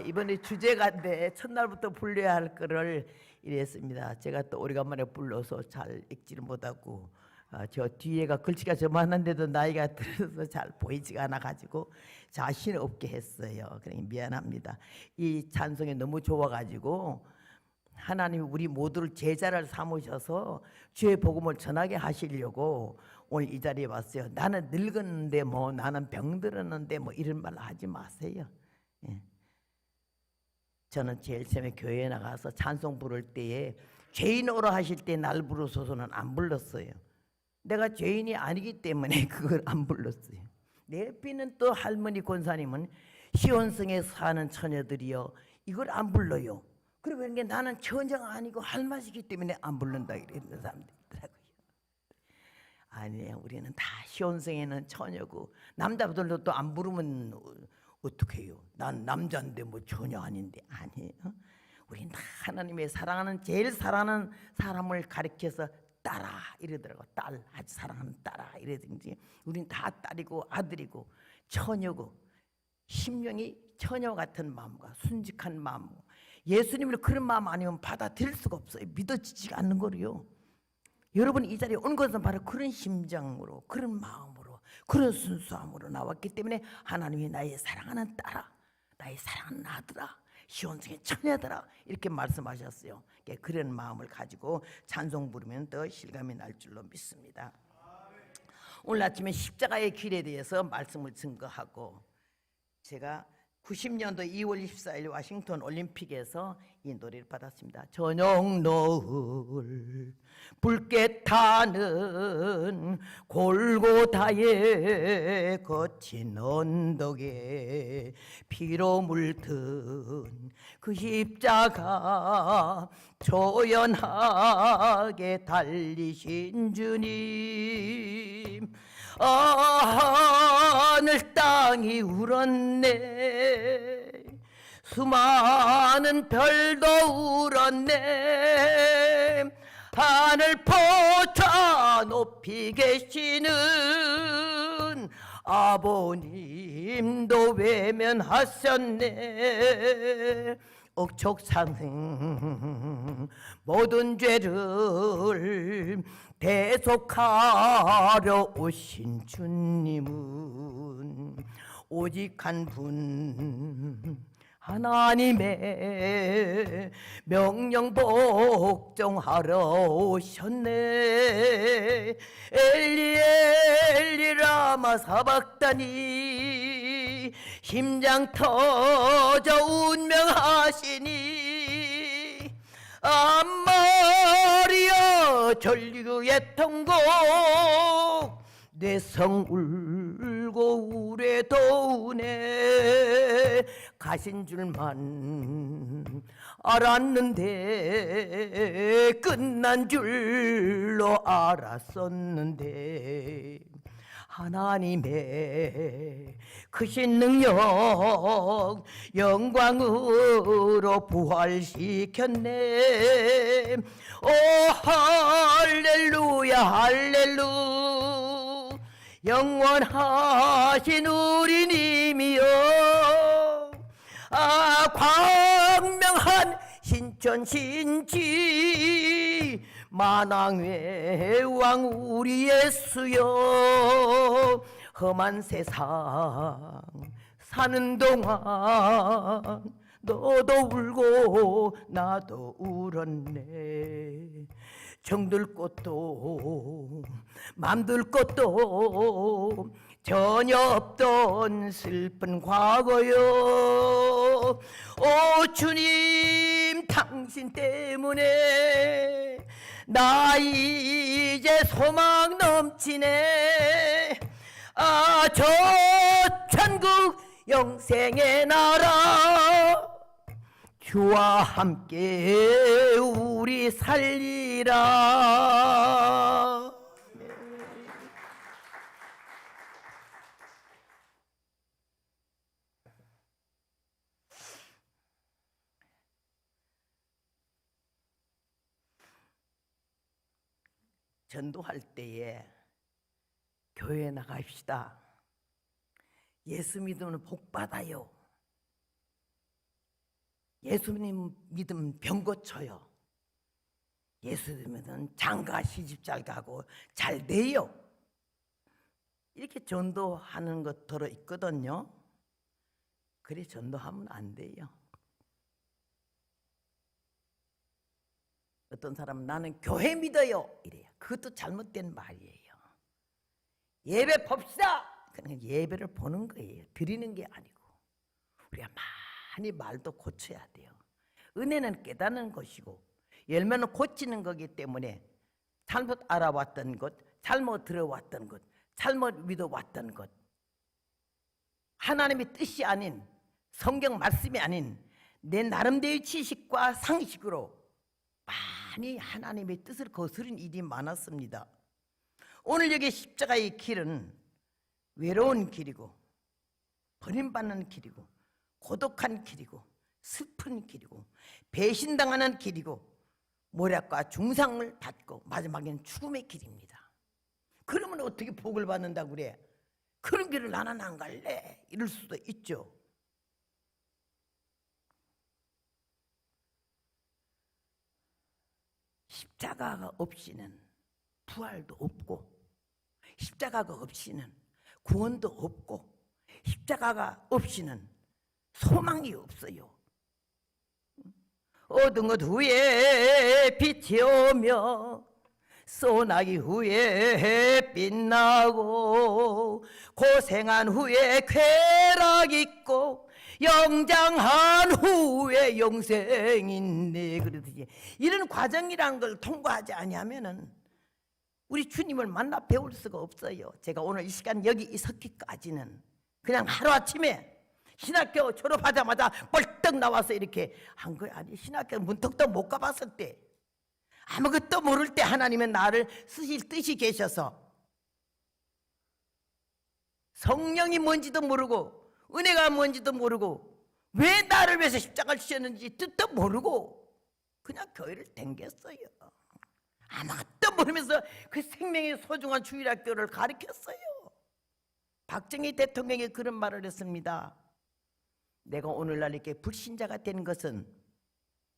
이번에 주제가인데 첫날부터 불러야 할 거를 이랬습니다. 제가 또 오래간만에 불러서 잘 읽지를 못하고 저 뒤에가 글씨가 저만한데도 나이가 들어서 잘 보이지가 않아가지고 자신 없게 했어요. 그러니 미안합니다. 이 찬송이 너무 좋아가지고 하나님이 우리 모두를 제자를 삼으셔서 주의 복음을 전하게 하시려고 오늘 이 자리에 왔어요. 나는 늙었는데 뭐 나는 병들었는데 뭐 이런 말 하지 마세요. 예. 저는 제일 처음에 교회에 나가서 찬송 부를 때에 죄인 오라 하실 때 날 부르소서는 안 불렀어요. 내가 죄인이 아니기 때문에 그걸 안 불렀어요. 내 옆에는 또 할머니 권사님은 시온성에 사는 처녀들이요 이걸 안 불러요. 그러고 그런 게 나는 처녀가 아니고 할머니이기 때문에 안 부른다 이랬는 사람들 있더라고요. 아니에요. 우리는 다 시온성에는 처녀고 남자들도 또 안 부르면 어떻게 해요? 난 남자인데 뭐 처녀 아닌데. 아니에요. 우린 다 하나님의 사랑하는 제일 사랑하는 사람을 가리켜서 딸아 이러더라고. 딸 아주 사랑하는 딸아 이러든지. 우린 다 딸이고 아들이고 처녀고 심령이 처녀 같은 마음과 순직한 마음. 예수님을 그런 마음 아니면 받아들일 수가 없어요. 믿어지지가 않는 거로요. 여러분 이 자리에 온 것은 바로 그런 심정으로 그런 마음으로 그런 순수함으로 나왔기 때문에 하나님이 나의 사랑하는 딸아 나의 사랑하는 아들아 시온성의 처녀들아 이렇게 말씀하셨어요. 그런 마음을 가지고 찬송 부르면 더 실감이 날 줄로 믿습니다. 오늘 아침에 십자가의 길에 대해서 말씀을 증거하고 제가 90년도 2월 24일 워싱턴 올림픽에서 이 노래를 받았습니다. 저녁 노을 붉게 타는 골고다의 거친 언덕에 피로 물든 그 십자가 조연하게 달리신 주님 하늘 땅이 울었네 수많은 별도 울었네 하늘 포차 높이 계시는 아버님도 외면하셨네 억척사는 모든 죄를 대속하려 오신 주님은 오직 한 분 하나님의 명령 복종하러 오셨네 엘리 엘리 라마 사박다니 심장 터져 운명하시니 암마리아 전류의 통곡 뇌성 울고 우레 도우네 가신 줄만 알았는데 끝난 줄로 알았었는데 하나님의 크신 능력 영광으로 부활시켰네 오 할렐루야 할렐루야 영원하신 우리 님이여 광명한 신천 신지 만왕의 왕 우리 예수여 험한 세상 사는 동안 너도 울고 나도 울었네 정들 것도 맘들 것도 전혀 없던 슬픈 과거요 오 주님 당신 때문에 나 이제 소망 넘치네 저 천국 영생의 나라 주와 함께 우리 살리라 전도할 때에 교회에 나갑시다. 예수 믿으면 복 받아요. 예수님 믿으면 병 고쳐요. 예수 믿으면 장가 시집 잘 가고 잘 돼요. 이렇게 전도하는 것 들어 있거든요. 그래 전도하면 안 돼요. 어떤 사람은 나는 교회 믿어요 이래요. 그것도 잘못된 말이에요. 예배 봅시다. 그냥 예배를 보는 거예요. 드리는 게 아니고. 우리가 많이 말도 고쳐야 돼요. 은혜는 깨닫는 것이고 열매는 고치는 거기 때문에 잘못 알아왔던 것, 잘못 들어왔던 것, 잘못 믿어왔던 것, 하나님의 뜻이 아닌 성경 말씀이 아닌 내 나름대로의 지식과 상식으로 많이 하나님의 뜻을 거스른 일이 많았습니다. 오늘 여기 십자가의 길은 외로운 길이고 버림받는 길이고 고독한 길이고 슬픈 길이고 배신당하는 길이고 모략과 중상을 받고 마지막에는 죽음의 길입니다. 그러면 어떻게 복을 받는다고 그래? 그런 길을 나는 안 갈래 이럴 수도 있죠. 십자가가 없이는 부활도 없고 십자가가 없이는 구원도 없고 십자가가 없이는 소망이 없어요. 어두운 것 후에 빛이 오며 소나기 후에 빛나고 고생한 후에 쾌락 있고 영장한 후에 영생 있네 그러듯이 이런 과정이라는 걸 통과하지 아니하면은 우리 주님을 만나 배울 수가 없어요. 제가 오늘 이 시간 여기 있었기까지는 그냥 하루아침에 신학교 졸업하자마자 벌떡 나와서 이렇게 한 거 아니. 신학교 문턱도 못 가봤을 때 아무것도 모를 때 하나님은 나를 쓰실 뜻이 계셔서 성령이 뭔지도 모르고 은혜가 뭔지도 모르고 왜 나를 위해서 십자가를 지셨는지 뜻도 모르고 그냥 교회를 댕겼어요. 아무것도 모르면서 그 생명의 소중한 주일학교를 가르쳤어요. 박정희 대통령이 그런 말을 했습니다. 내가 오늘날 이렇게 불신자가 된 것은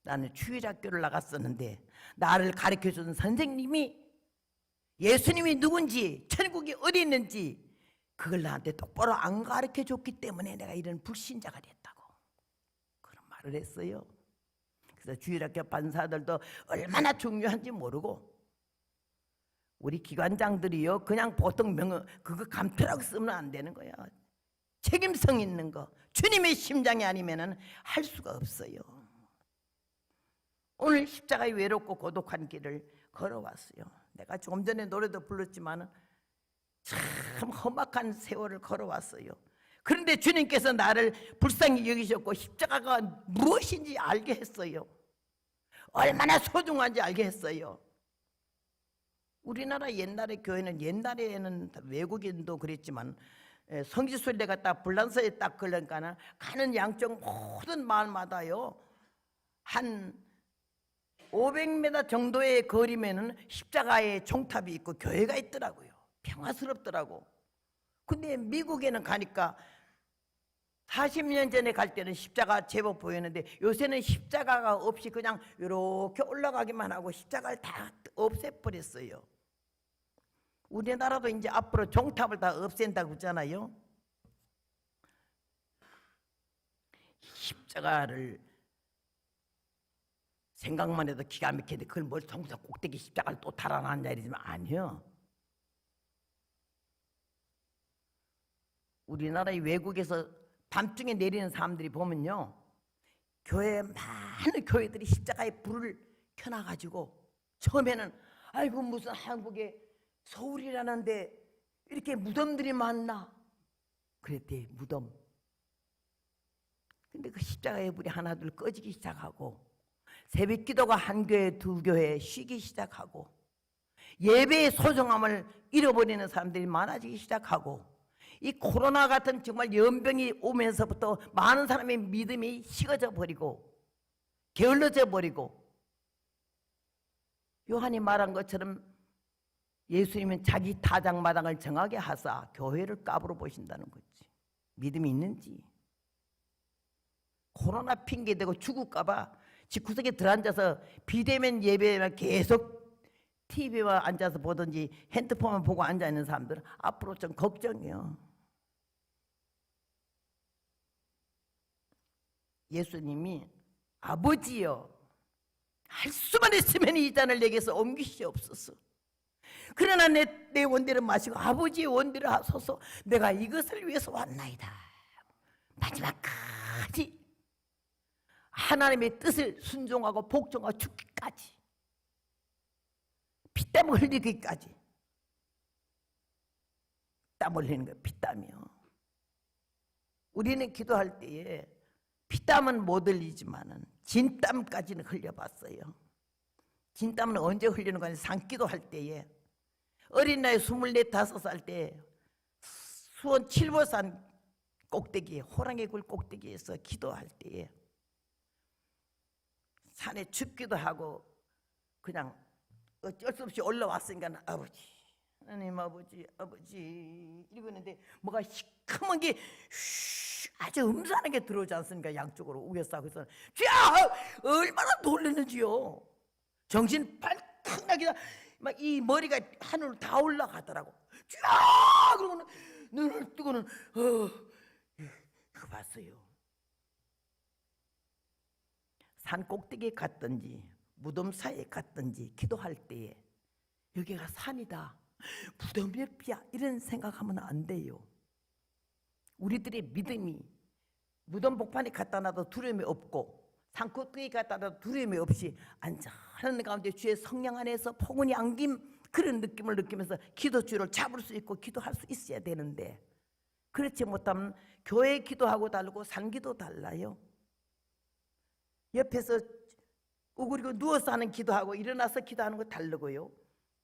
나는 주일학교를 나갔었는데 나를 가르쳐준 선생님이 예수님이 누군지 천국이 어디 있는지 그걸 나한테 똑바로 안 가르쳐줬기 때문에 내가 이런 불신자가 됐다고 그런 말을 했어요. 그래서 주일학교 반사들도 얼마나 중요한지 모르고 우리 기관장들이요 그냥 보통 명언 그거 감투라고 쓰면 안 되는 거야. 책임성 있는 거 주님의 심장이 아니면은 할 수가 없어요. 오늘 십자가의 외롭고 고독한 길을 걸어왔어요. 내가 조금 전에 노래도 불렀지만 참 험악한 세월을 걸어왔어요. 그런데 주님께서 나를 불쌍히 여기셨고 십자가가 무엇인지 알게 했어요. 얼마나 소중한지 알게 했어요. 우리나라 옛날의 교회는 옛날에는 외국인도 그랬지만 성지순례가 딱 불란서에 딱 걸려니까 가는 양쪽 모든 마을마다요 한 500m 정도의 거리면은 십자가의 종탑이 있고 교회가 있더라고요. 평화스럽더라고. 근데 미국에는 가니까 40년 전에 갈 때는 십자가 제법 보였는데 요새는 십자가가 없이 그냥 이렇게 올라가기만 하고 십자가를 다 없애버렸어요. 우리나라도 이제 앞으로 종탑을 다 없앤다고 하잖아요. 십자가를 생각만 해도 기가 막히는데 그걸 뭘 정사 꼭대기 십자가를 또 달아놨냐 이러지만 아니요. 우리나라의 외국에서 밤중에 내리는 사람들이 보면요 교회 많은 교회들이 십자가에 불을 켜놔가지고 처음에는 아이고 무슨 한국에 서울이라는데 이렇게 무덤들이 많나 그랬대. 무덤. 근데 그 십자가의 불이 하나둘 꺼지기 시작하고 새벽 기도가 한 교회 두 교회 쉬기 시작하고 예배의 소중함을 잃어버리는 사람들이 많아지기 시작하고 이 코로나 같은 정말 연병이 오면서부터 많은 사람의 믿음이 식어져 버리고 게을러져 버리고 요한이 말한 것처럼 예수님은 자기 타작마당을 정하게 하사 교회를 까불어 보신다는 거지. 믿음이 있는지. 코로나 핑계 대고 죽을까봐 집구석에 들어앉아서 비대면 예배만 계속 TV와 앉아서 보든지 핸드폰만 보고 앉아있는 사람들은 앞으로 좀 걱정이요. 예수님이 아버지여 할 수만 있으면 이 잔을 내게서 옮기시옵소서. 그러나 내 원대를 마시고 아버지의 원대를 하소서. 내가 이것을 위해서 왔나이다. 마지막까지 하나님의 뜻을 순종하고 복종하고 죽기까지, 피땀 흘리기까지. 땀 흘리는 거예요. 피땀이요. 우리는 기도할 때에 피땀은 못 흘리지만은 진땀까지는 흘려봤어요. 진땀은 언제 흘리는 거냐? 산기도할 때에 어린 나이 24, 5살 때 수원 칠보산 꼭대기, 호랑이 굴 꼭대기에서 기도할 때에 산에 춥기도 하고 그냥 어쩔 수 없이 올라왔으니까 아버지, 하나님 아버지, 아버지 이러는데 뭐가 시커먼 게 아주 음산하게 들어오지 않습니까? 양쪽으로 우겨싸. 그래서 쥐야 얼마나 놀랐는지요. 정신 발칵나게 막 이 머리가 하늘로 다 올라가더라고. 쥐야 그러고는 눈을 뜨고는 그거 봤어요. 산 꼭대기에 갔든지 무덤 사이에 갔든지 기도할 때에 여기가 산이다, 무덤 옆이야 이런 생각하면 안 돼요. 우리들의 믿음이 무덤 복판에 갖다 놔도 두려움이 없고 산 꼭대기에 갖다 놔도 두려움이 없이 안전한 가운데 주의 성령 안에서 포근히 안김 그런 느낌을 느끼면서 기도줄을 잡을 수 있고 기도할 수 있어야 되는데, 그렇지 못하면 교회 기도하고 다르고 산기도 달라요. 옆에서 우그리고 누워서 하는 기도하고 일어나서 기도하는 거 다르고요.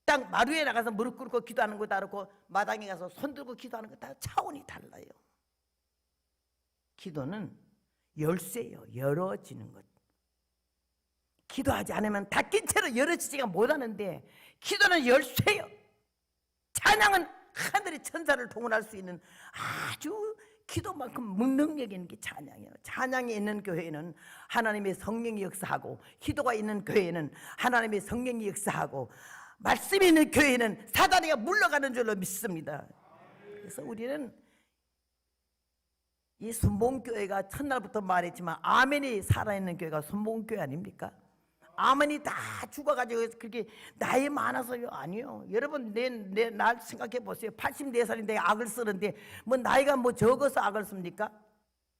딱 마루에 나가서 무릎 꿇고 기도하는 거 다르고 마당에 가서 손 들고 기도하는 거 다 차원이 달라요. 기도는 열쇠예요. 열어지는 것. 기도하지 않으면 닫힌 채로 열어지지가 못하는데 기도는 열쇠예요. 찬양은 하늘의 천사를 동원할 수 있는 아주 기도만큼 무능력 있는 게 찬양이에요. 찬양이 있는 교회는 하나님의 성령이 역사하고, 기도가 있는 교회는 하나님의 성령이 역사하고, 말씀이 있는 교회는 사단이가 물러가는 줄로 믿습니다. 그래서 우리는 이 순봉교회가 첫날부터 말했지만 아멘이 살아있는 교회가 순봉교회 아닙니까? 아멘이 다 죽어가지고 그렇게 나이 많아서요? 아니요. 여러분 날 생각해 보세요. 84살인데 악을 쓰는데 뭐 나이가 뭐 적어서 악을 씁니까?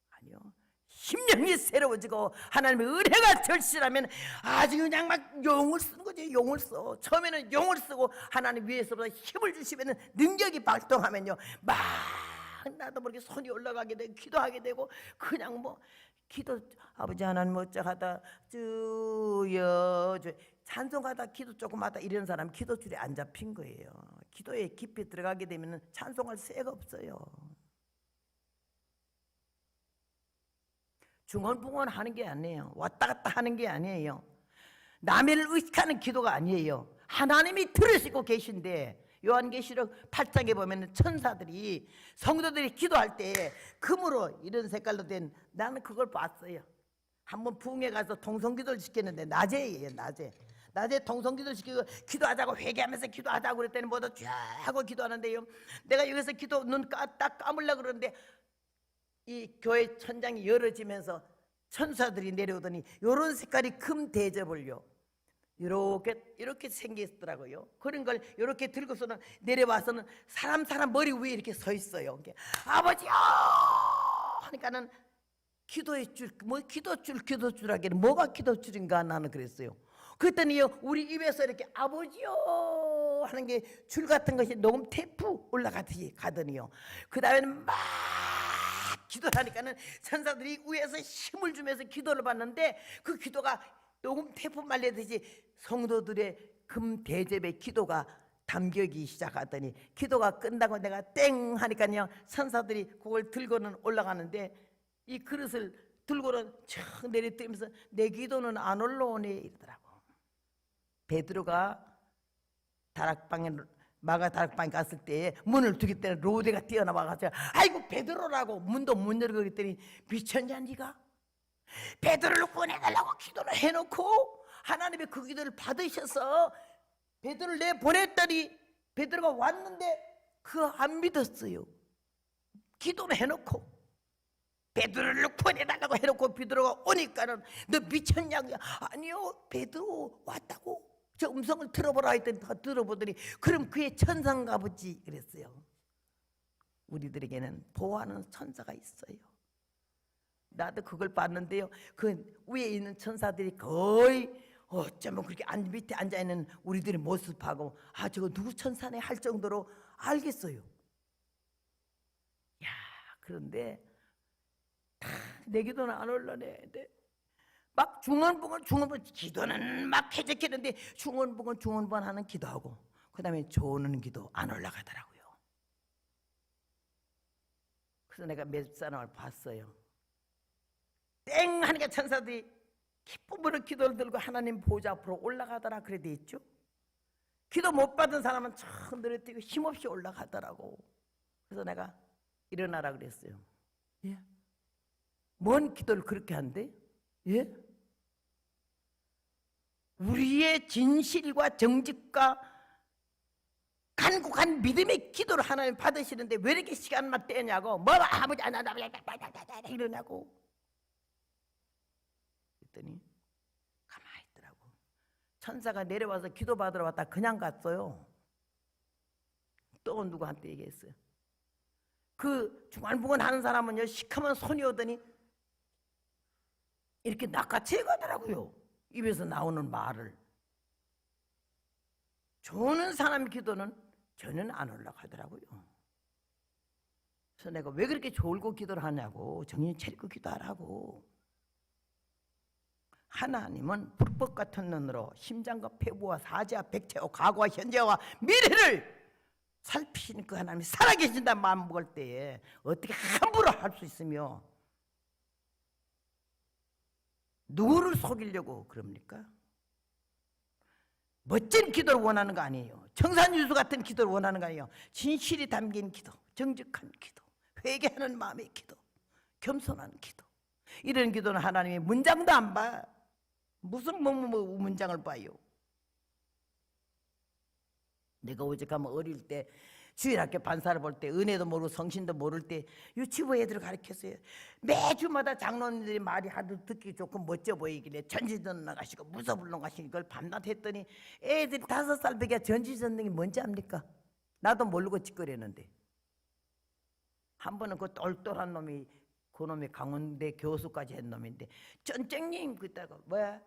아니요. 심령이 새로워지고 하나님의 은혜가 절실하면 아주 그냥 막 용을 쓰는 거죠. 용을 써. 처음에는 용을 쓰고 하나님 위에서부터 힘을 주시면 능력이 발동하면요 막 나도 모르게 손이 올라가게 되고 기도하게 되고 그냥 뭐 기도 아버지 하나님 어쩌하다 주여 찬송하다 기도 조금 하다 이런 사람 기도줄에 안 잡힌 거예요. 기도에 깊이 들어가게 되면 찬송할 새가 없어요. 중언부언 하는 게 아니에요. 왔다 갔다 하는 게 아니에요. 남을 의식하는 기도가 아니에요. 하나님이 들으시고 계신데 요한계시록 8장에 보면 천사들이 성도들이 기도할 때 금으로 이런 색깔로 된, 나는 그걸 봤어요. 한번 부흥회 가서 동성기도를 시켰는데 낮에예요. 낮에 동성기도를 시키고 기도하자고 회개하면서 기도하자고 그랬더니 모두 쫙 하고 기도하는데요, 내가 여기서 기도 눈 딱 감으려고 그러는데 이 교회 천장이 열어지면서 천사들이 내려오더니 이런 색깔이 금 대접을요 이렇게 생겼더라고요. 그런 걸 이렇게 들고서는 내려와서는 사람 머리 위에 이렇게 서 있어요. 아버지요 하니까는 기도의 줄, 뭐 기도줄 하기는 뭐가 기도줄인가 나는 그랬어요. 그랬더니요 우리 입에서 이렇게 아버지요 하는 게 줄 같은 것이 녹음 테이프 올라가듯이 가더니요 그 다음에는 막 기도하니까는 천사들이 위에서 힘을 주면서 기도를 받는데 그 기도가 녹음 테이프 말리듯이 성도들의 금 대접의 기도가 담겨기 시작하더니 기도가 끝나고 내가 땡 하니까요 천사들이 그걸 들고는 올라가는데 이 그릇을 들고는 촥 내리뜨면서 내 기도는 안 올라오네 이러더라고. 베드로가 마가 다락방에 갔을 때 문을 두기 때문에 로데가 뛰어나와가지고 아이고 베드로라고 문도 못 열고 그랬더니 미쳤냐 네가? 베드로를 구원해달라고 기도를 해놓고 하나님의 그 기도를 받으셔서 베드로를 내보냈더니 베드로가 왔는데 그 안 믿었어요. 기도를 해놓고 베드로를 구원해달라고 해놓고 베드로가 오니까는 너 미쳤냐고. 아니요, 베드로 왔다고 저 음성을 들어보라 했더니 다 들어보더니 그럼 그의 천사인가 보지 그랬어요. 우리들에게는 보호하는 천사가 있어요. 나도 그걸 봤는데요, 그 위에 있는 천사들이 거의 어쩌면 그렇게 밑에 앉아있는 우리들의 모습하고 아 저거 누구 천사네 할 정도로 알겠어요. 야, 그런데 다 내 기도는 안 올라내. 막 중언부언 기도는 막 해적했는데 중언부언 하는 기도하고 그 다음에 조는 기도 안 올라가더라고요. 그래서 내가 몇 사람을 봤어요. 땡 하니까 천사들이 기쁨으로 기도를 들고 하나님 보좌 앞으로 올라가더라 그래 돼 있죠. 기도 못 받은 사람은 참 늘어뜨리고 힘없이 올라가더라고. 그래서 내가 일어나라 그랬어요. 예? 뭔 기도를 그렇게 한대? 예? 우리의 진실과 정직과 간곡한 믿음의 기도를 하나님 받으시는데 왜 이렇게 시간만 떼냐고. 뭐 아버지 이러냐고. 그랬더니 가만히 있더라고. 천사가 내려와서 기도 받으러 왔다 그냥 갔어요. 또 누구한테 얘기했어요. 그 중환부건 하는 사람은요 시커먼 손이 오더니 이렇게 낚아채 가더라고요. 입에서 나오는 말을. 조는 사람 기도는 저는 안 올라가더라고요. 그래서 내가 왜 그렇게 졸고 기도를 하냐고. 정신 차리고 기도하라고. 하나님은 불법 같은 눈으로 심장과 폐부와 사지와 백체와 과거와 현재와 미래를 살피시는 그 하나님이 살아계신다는 마음 먹을 때에 어떻게 함부로 할 수 있으며 누구를 속이려고 그럽니까? 멋진 기도를 원하는 거 아니에요. 청산유수 같은 기도를 원하는 거 아니에요. 진실이 담긴 기도, 정직한 기도, 회개하는 마음의 기도, 겸손한 기도. 이런 기도는 하나님이 문장도 안 봐. 무슨 문장을 봐요. 내가 오직하면 어릴 때 주일학교 반사를 볼 때 은혜도 모르고 성신도 모를 때 유치부 애들을 가르쳤어요. 매주마다 장로님들이 말이 하도 듣기 좋고 멋져 보이길래 전지전능 나가시고 무서불능 가시고 이걸 밤낮 했더니 애들이 5살배기가 전지전능이 뭔지 압니까? 나도 모르고 짓거렸는데 한 번은 그 똘똘한 놈이 그놈이 강원대 교수까지 한 놈인데 전쟁님 그랬다가 뭐야?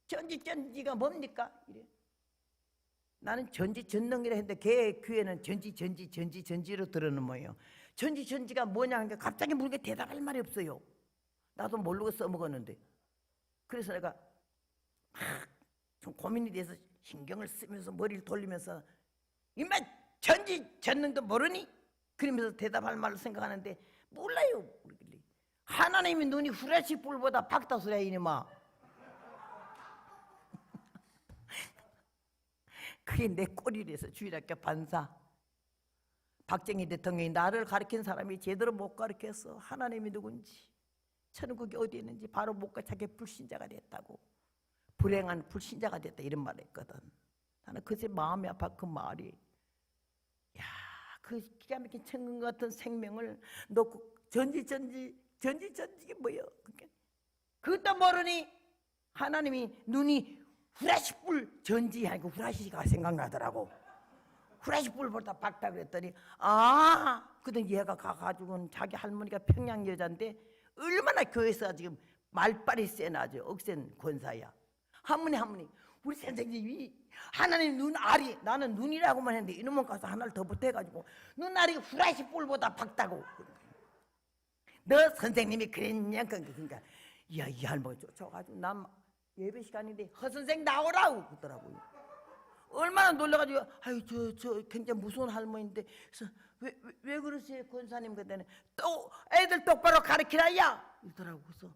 전지가 뭡니까? 이래. 나는 전지전능이라 했는데 걔 귀에는 전지로 들었는 뭐예요. 전지가 뭐냐 하니까 갑자기 물게 대답할 말이 없어요. 나도 모르고 써먹었는데. 그래서 내가 막 좀 고민이 돼서 신경을 쓰면서 머리를 돌리면서 이마 전지전능도 모르니? 그러면서 대답할 말을 생각하는데 몰라요. 하나님의 눈이 후레쉬 불보다 밝다 소리야 이놈아. 그게 내 꼴이래서 주일학교 반사. 박정희 대통령이 나를 가르친 사람이 제대로 못 가르쳤어. 하나님이 누군지 천국이 어디 있는지 바로 못 가차게 불신자가 됐다고. 불행한 불신자가 됐다 이런 말을 했거든. 나는 그새 마음이 아파 그 말이. 야, 그 기가 막힌 천국 같은 생명을 놓고 전지게 뭐예요? 그것도 모르니 하나님이 눈이 후라시불 전지하니까 후라시가 생각나더라고. 후라시불보다 밝다 그랬더니 그때 얘가 가가지고는 자기 할머니가 평양 여자인데 얼마나 교회에서 지금 말빨이 세나죠. 억센 권사야. 할머니 우리 선생님이 하나님 눈알이 나는 눈이라고만 했는데 이놈은 가서 하나를 더 보태가지고 눈알이 후라시불보다 밝다고. 너 선생님이 그랬냐? 그러니까 이 할머니 쫓아가지고 난 예배 시간인데 허선생 나오라고 그러더라고요. 얼마나 놀라가지고 저 굉장히 무서운 할머니인데 그래서 왜 그러세요 권사님? 그랬더니 또 애들 똑바로 가르치라야 이러더라고. 그래서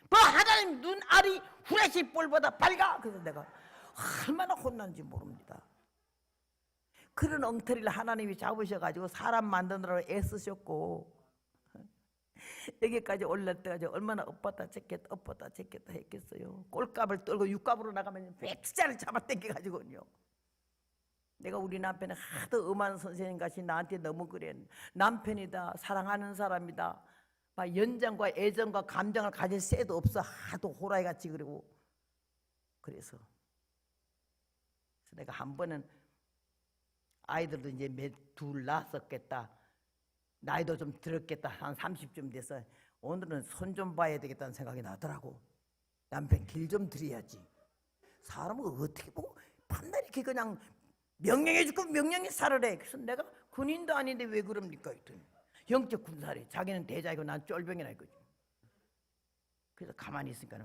뭐 하나님 눈알이 후레쉬 뿔보다 밝아. 그래서 내가 얼마나 혼난지 모릅니다. 그런 엉터리를 하나님이 잡으셔가지고 사람 만드느라고 애쓰셨고 여기까지 올릴 때까지 얼마나 엎었다 젖겠다 했겠어요. 꼴값을 떨고 육값으로 나가면 백자를 잡아당겨가지고요. 내가 우리 남편은 하도 엄한 선생님같이 나한테 너무 그래. 남편이다, 사랑하는 사람이다, 막 연장과 애정과 감정을 가질 새도 없어. 하도 호랑이같이 그러고. 그래서 내가 한 번은 아이들도 이제 둘 낳았었겠다, 나이도 좀 들었겠다, 한 30쯤 돼서 오늘은 손 좀 봐야 되겠다는 생각이 나더라고. 남편 길 좀 드려야지. 사람을 어떻게 보고 판날 이렇게 그냥 명령해 주고 명령에 살으래. 그래서 내가 군인도 아닌데 왜 그럽니까 했더니 영적 군사래. 자기는 대장이고 난 쫄병이라 이거지. 그래서 가만히 있으니까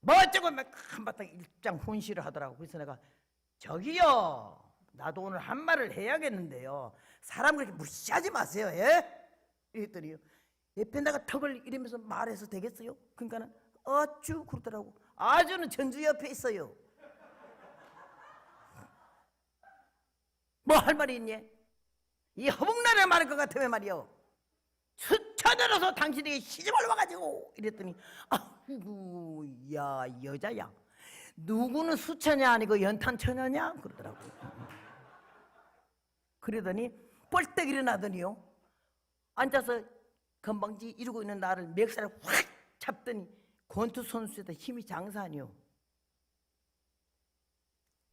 뭐 어쩌고 막 한바탕 일장 훈시를 하더라고. 그래서 내가 저기요, 나도 오늘 한 말을 해야겠는데요, 사람 그렇게 무시하지 마세요. 예? 이랬더니 옆에 내가 턱을 이러면서 말해서 되겠어요? 그러니까는 어쭈 그러더라고. 아주는 전주 옆에 있어요. 뭐 할 말이 있니? 이 허북나라를 말할 것 같으면 말이요, 수천으로서 당신에게 시집을 와가지고 이랬더니 아이고 야 여자야, 누구는 수처냐 아니고 연탄처녀냐 그러더라고. 그러더니 벌떡 일어나더니요, 앉아서 건방지 이러고 있는 나를 멱살을 확 잡더니 권투 선수에다 힘이 장사 아니요.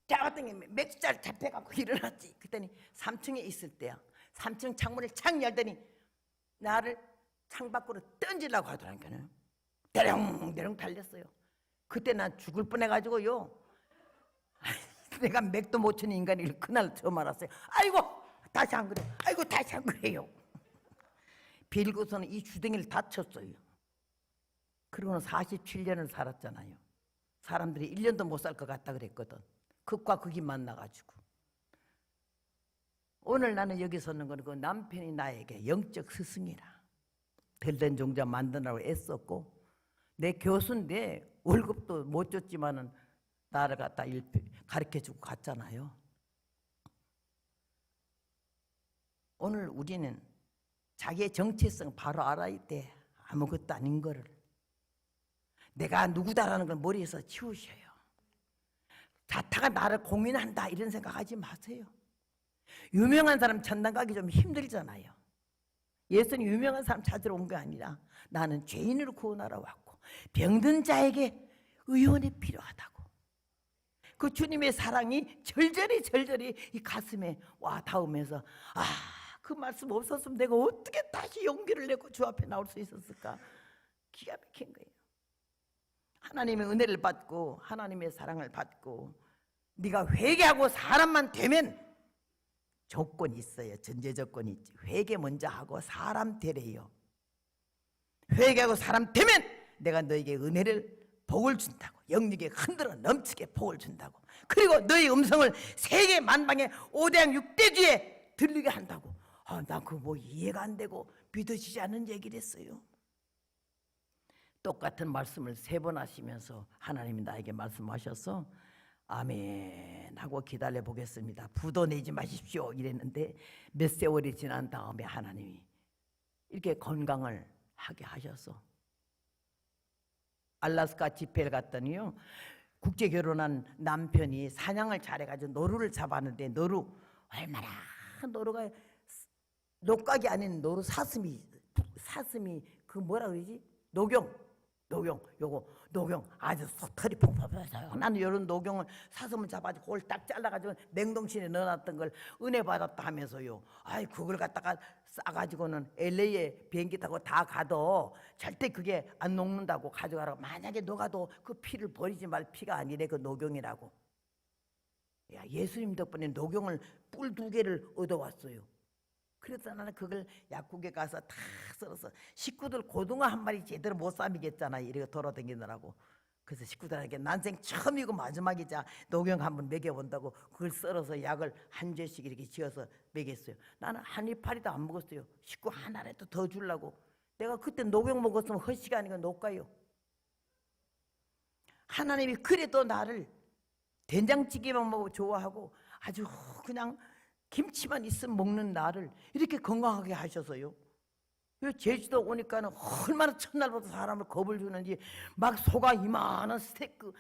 잡았더니 멱살 잡혀갖고 일어났지. 그랬더니 3층에 있을 때야. 3층 창문을 착 열더니 나를 창밖으로 던지려고 하더라니까요. 대령대령 달렸어요. 그때 난 죽을 뻔해가지고요. 내가 맥도 못 치는 인간이 그날 처음 알았어요. 아이고 다시 안 그래. 아이고 다시 안 그래요. 빌고서는 이 주둥이를 다쳤어요. 그러고는 47년을 살았잖아요. 사람들이 1년도 못 살 것 같다 그랬거든. 극과 극이 만나가지고. 오늘 나는 여기 서는 건 그 남편이 나에게 영적 스승이라, 덜된 종자 만드느라고 애썼고, 내 교수인데 월급도 못 줬지만은 나를 갖다 가르쳐주고 갔잖아요. 오늘 우리는 자기의 정체성 바로 알아야 돼. 아무것도 아닌 거를. 내가 누구다라는 걸 머리에서 치우셔요. 자타가 나를 공인한다 이런 생각하지 마세요. 유명한 사람 천당 가기 좀 힘들잖아요. 예수는 유명한 사람 찾으러 온 게 아니라 나는 죄인을 구원하러 왔고 병든 자에게 의원이 필요하다고. 그 주님의 사랑이 절절히 이 가슴에 와 닿으면서 그 말씀 없었으면 내가 어떻게 다시 용기를 내고 주 앞에 나올 수 있었을까. 기가 막힌 거예요. 하나님의 은혜를 받고 하나님의 사랑을 받고 네가 회개하고 사람만 되면 조건이 있어요. 전제 조건이 있지. 회개 먼저 하고 사람 되래요. 회개하고 사람 되면 내가 너에게 은혜를 복을 준다고. 영육에 흔들어 넘치게 복을 준다고. 그리고 너의 음성을 세계 만방에 5대양 6대주에 들리게 한다고. 난 그거 뭐 이해가 안 되고 믿어지지 않는 얘기를 했어요. 똑같은 말씀을 3번 하시면서 하나님이 나에게 말씀하셔서 아멘 하고 기다려 보겠습니다. 부도 내지 마십시오 이랬는데 몇 세월이 지난 다음에 하나님이 이렇게 건강을 하게 하셔서 알라스카 집회를 갔더니요, 국제 결혼한 남편이 사냥을 잘해가지고 노루를 잡았는데 얼마나 노루가 녹각이 아닌 노루 사슴이 그 뭐라 그러지? 녹용 요거 녹용 아주 털이 퐁퐁해서요. 나는 이런 녹용을 사슴을 잡아가지고 그걸 딱 잘라가지고 냉동실에 넣어놨던 걸 은혜 받았다 하면서요, 그걸 갖다가 싸가지고는 LA에 비행기 타고 다 가도 절대 그게 안 녹는다고 가져가라고. 만약에 녹아도 그 피를 버리지 말 피가 아니래. 그 녹용이라고. 야, 예수님 덕분에 녹용을 뿔 2개를 얻어왔어요. 그래서 나는 그걸 약국에 가서 다 썰어서 식구들 고등어 한 마리 제대로 못 삶이겠잖아. 이렇게 돌아다니느라고. 그래서 식구들에게 난생 처음이고 마지막이자 녹용 한번 먹여본다고 그걸 썰어서 약을 한 죄씩 이렇게 지어서 먹였어요. 나는 한 이파리도 안 먹었어요. 식구 하나라도 더 주려고. 내가 그때 녹용 먹었으면 헛시가 아니고 녹가요. 하나님이 그래도 나를 된장찌개만 먹고 좋아하고 아주 그냥 김치만 있으면 먹는 나를 이렇게 건강하게 하셔서요. 제주도 오니까는 얼마나 첫날부터 사람을 겁을 주는지 막 소가 이만한 스테이크,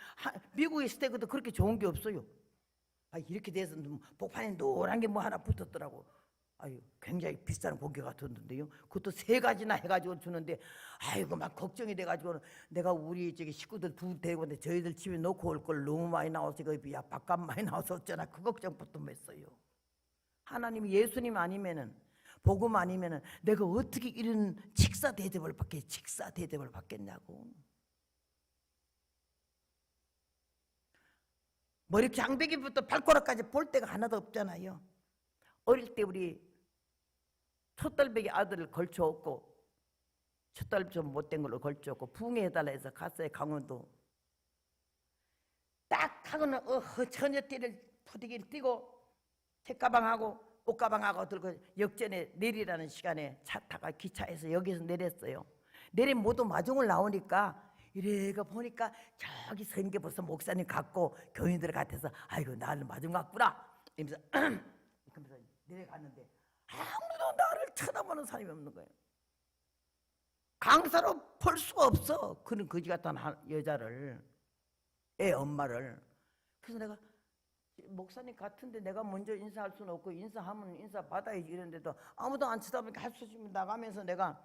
미국의 스테이크도 그렇게 좋은 게 없어요. 이렇게 돼서 복판에 노란 게 뭐 하나 붙었더라고. 굉장히 비싼 고기 같았는데요. 그것도 3가지나 해가지고 주는데, 막 걱정이 돼가지고 내가 우리 저기 식구들 데리고 오는데 저희들 집에 놓고 올 걸 너무 많이 나와서 이거 밥값 많이 나와서 어쩌나 그 걱정부터 했어요. 하나님 예수님 아니면은 복음 아니면은 내가 어떻게 이런 직사 대접을 받겠냐고. 머리 장배기부터 발가락까지 볼 데가 하나도 없잖아요. 어릴 때 우리 첫딸배기 아들을 걸쳐왔고, 첫딸 좀 못된 걸로 걸쳐왔고 부흥해달라 해서 갔어요. 강원도. 딱 하고는 처녀띠를 푸대기를 띄고 책가방하고 옷가방하고 들고 역전에 내리라는 시간에 차 타가 기차에서 여기서 내렸어요. 내리면 모두 마중을 나오니까 이래가 보니까 저기 선 게 벌써 목사님 같고 교인들 같아서 아이고 나를 마중 갔구나 이러면서 내려갔는데 아무도 나를 쳐다보는 사람이 없는 거예요. 강사로 볼 수가 없어. 그런 거지 같은 여자를, 애 엄마를. 그래서 내가 목사님 같은데 내가 먼저 인사할 수는 없고 인사하면 인사 받아야지 이랬는데도 아무도 안 쳐다보니까 할 수 없으면 나가면서 내가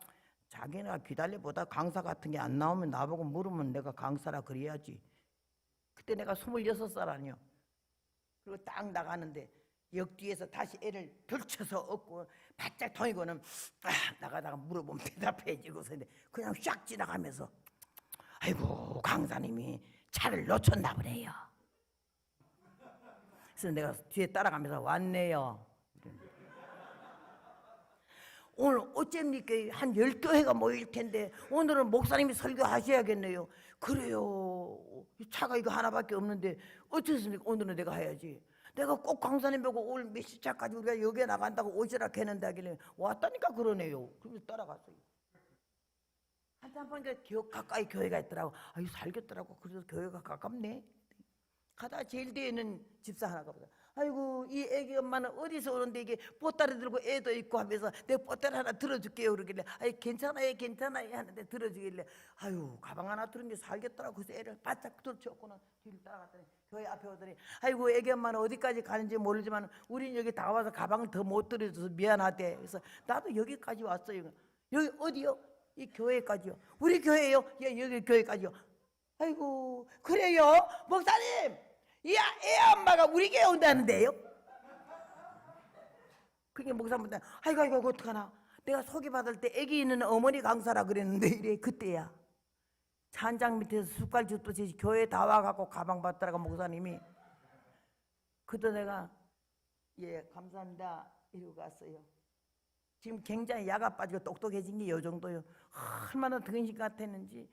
자기네가 기다려보다 강사 같은 게 안 나오면 나보고 물으면 내가 강사라 그래야지. 그때 내가 26살 아니요. 그리고 딱 나가는데 역 뒤에서 다시 애를 들쳐서 업고 바짝 통이고는 나가다가 물어보면 대답해지고서 그냥 샥 지나가면서 아이고 강사님이 차를 놓쳤나 보네요. 그래서 내가 뒤에 따라가면서 왔네요. 오늘 어쩝니까? 한 10교회가 모일 텐데 오늘은 목사님이 설교하셔야겠네요. 그래요. 차가 이거 하나밖에 없는데 어쩌습니까? 오늘은 내가 해야지. 내가 꼭 강사님 보고 오늘 몇 시차까지 우리가 여기에 나간다고 오시라 했는데 하길래 왔다니까 그러네요. 그래서 따라갔어요. 한참 보니까 가까이 교회가 있더라고. 아유 살겠더라고. 그래서 교회가 가깝네. 가다 제일 뒤에 있는 집사 하나가 보다. 아이고 이 애기 엄마는 어디서 오는데 이게 보따리 들고 애도 있고 하면서 내가 보따리 하나 들어줄게요 그러길래 아이 괜찮아요 하는데 들어주길래 아유 가방 하나 들은 게 살겠더라고. 그래서 애를 바짝 들쳐갖고는 뒤를 따라갔더니 교회 앞에 오더니 아이고 애기 엄마는 어디까지 가는지 모르지만 우린 여기 다 와서 가방을 더 못 들여줘서 미안하대. 그래서 나도 여기까지 왔어요. 여기 어디요? 이 교회까지요. 우리 교회요? 예 여기 교회까지요. 아이고 그래요 목사님 이 애 엄마가 우리 교회 온다는데요. 그게 목사님한테 아이고 어떡하나 내가 소개받을 때 애기 있는 어머니 강사라 그랬는데 이래 그때야 찬장 밑에서 숟갈 줍듯이 교회 다 와갖고 가방 받더라고 목사님이. 그때 내가 예 감사합니다 이러고 갔어요. 지금 굉장히 야가 빠지고 똑똑해진 게 요 정도요. 얼마나 등신 같았는지.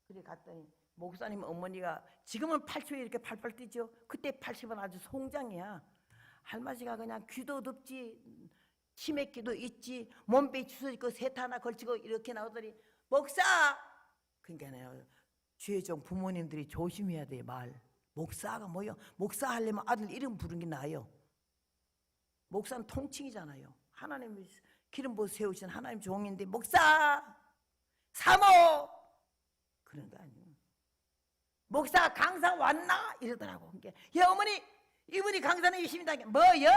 그래 갔더니 목사님 어머니가 지금은 80에 이렇게 팔팔 뛰죠. 그때 80은 아주 송장이야. 할머니가 그냥 귀도 덥지 치맥기도 있지 몸빼 주워지고 세트 하나 걸치고 이렇게 나오더니 목사. 그러니까 내가 주의종 부모님들이 조심해야 돼 말. 목사가 뭐요? 목사 하려면 아들 이름 부르는 게 나아요. 목사는 통칭이잖아요. 하나님이 기름 부어 세우신 하나님 종인데 목사 사모 그런 거 아니에요. 목사 강사 왔나? 이러더라고. 그러니까 야 어머니 이분이 강사님이십니다. 뭐요?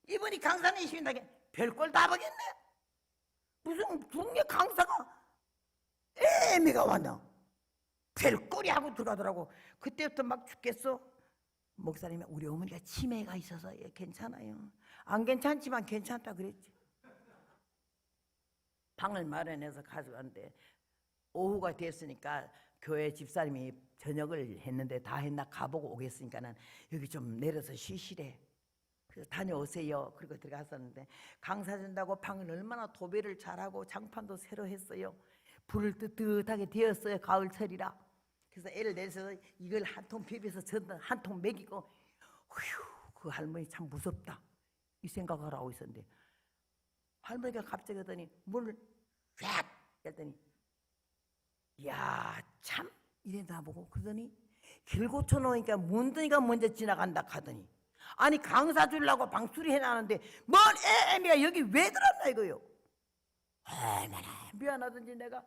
이분이 강사님이십니다. 별걸 다 보겠네. 무슨 국내 강사가 애미가 왔나? 별꼴이 하고 들어가더라고. 그때부터 막 죽겠어. 목사님이 우리 어머니가 치매가 있어서 예, 괜찮아요. 안 괜찮지만 괜찮다 그랬지. 방을 마련해서 가져갔는데 오후가 됐으니까 교회 집사님이 저녁을 했는데 다 했나 가보고 오겠으니까는 여기 좀 내려서 쉬시래. 그래서 다녀오세요. 그리고 들어갔었는데 강사 준다고 방을 얼마나 도배를 잘하고 장판도 새로 했어요. 불을 뜨뜻하게 데웠어요. 가을철이라. 그래서 애를 내서 이걸 한 통 비벼서 한 통 먹이고 휴, 그 할머니 참 무섭다 이 생각을 하고 있었는데 할머니가 갑자기 하더니 문을 쫙 했더니 야 참 이래 나보고 그러더니 길 고쳐놓으니까 문둥이가 먼저 지나간다 하더니 아니 강사 주려고 방수리 해놨는데 뭔 애미가 여기 왜 들었나 이거요. 얼마나 미안하든지 내가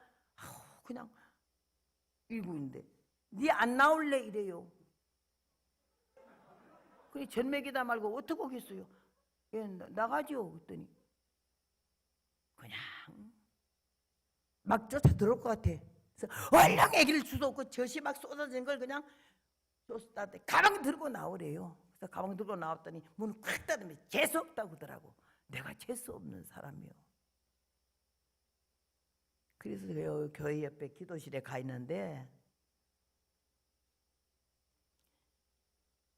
그냥 이러고 있는데 네 안 나올래 이래요. 그래 전맥이다 말고 어떻게 하겠어요? 예, 나가죠. 그랬더니 그냥 막 쫓아 들어올 것 같아. 그래서 얼른 애기를 주워놓고 젖이 막 쏟아진 걸 그냥 쏟았대. 가방 들고 나오래요. 그래서 가방 들고 나왔더니 문을 콱 닫으면 재수 없다고 하더라고. 내가 재수 없는 사람이요. 그래서 교회 옆에 기도실에 가 있는데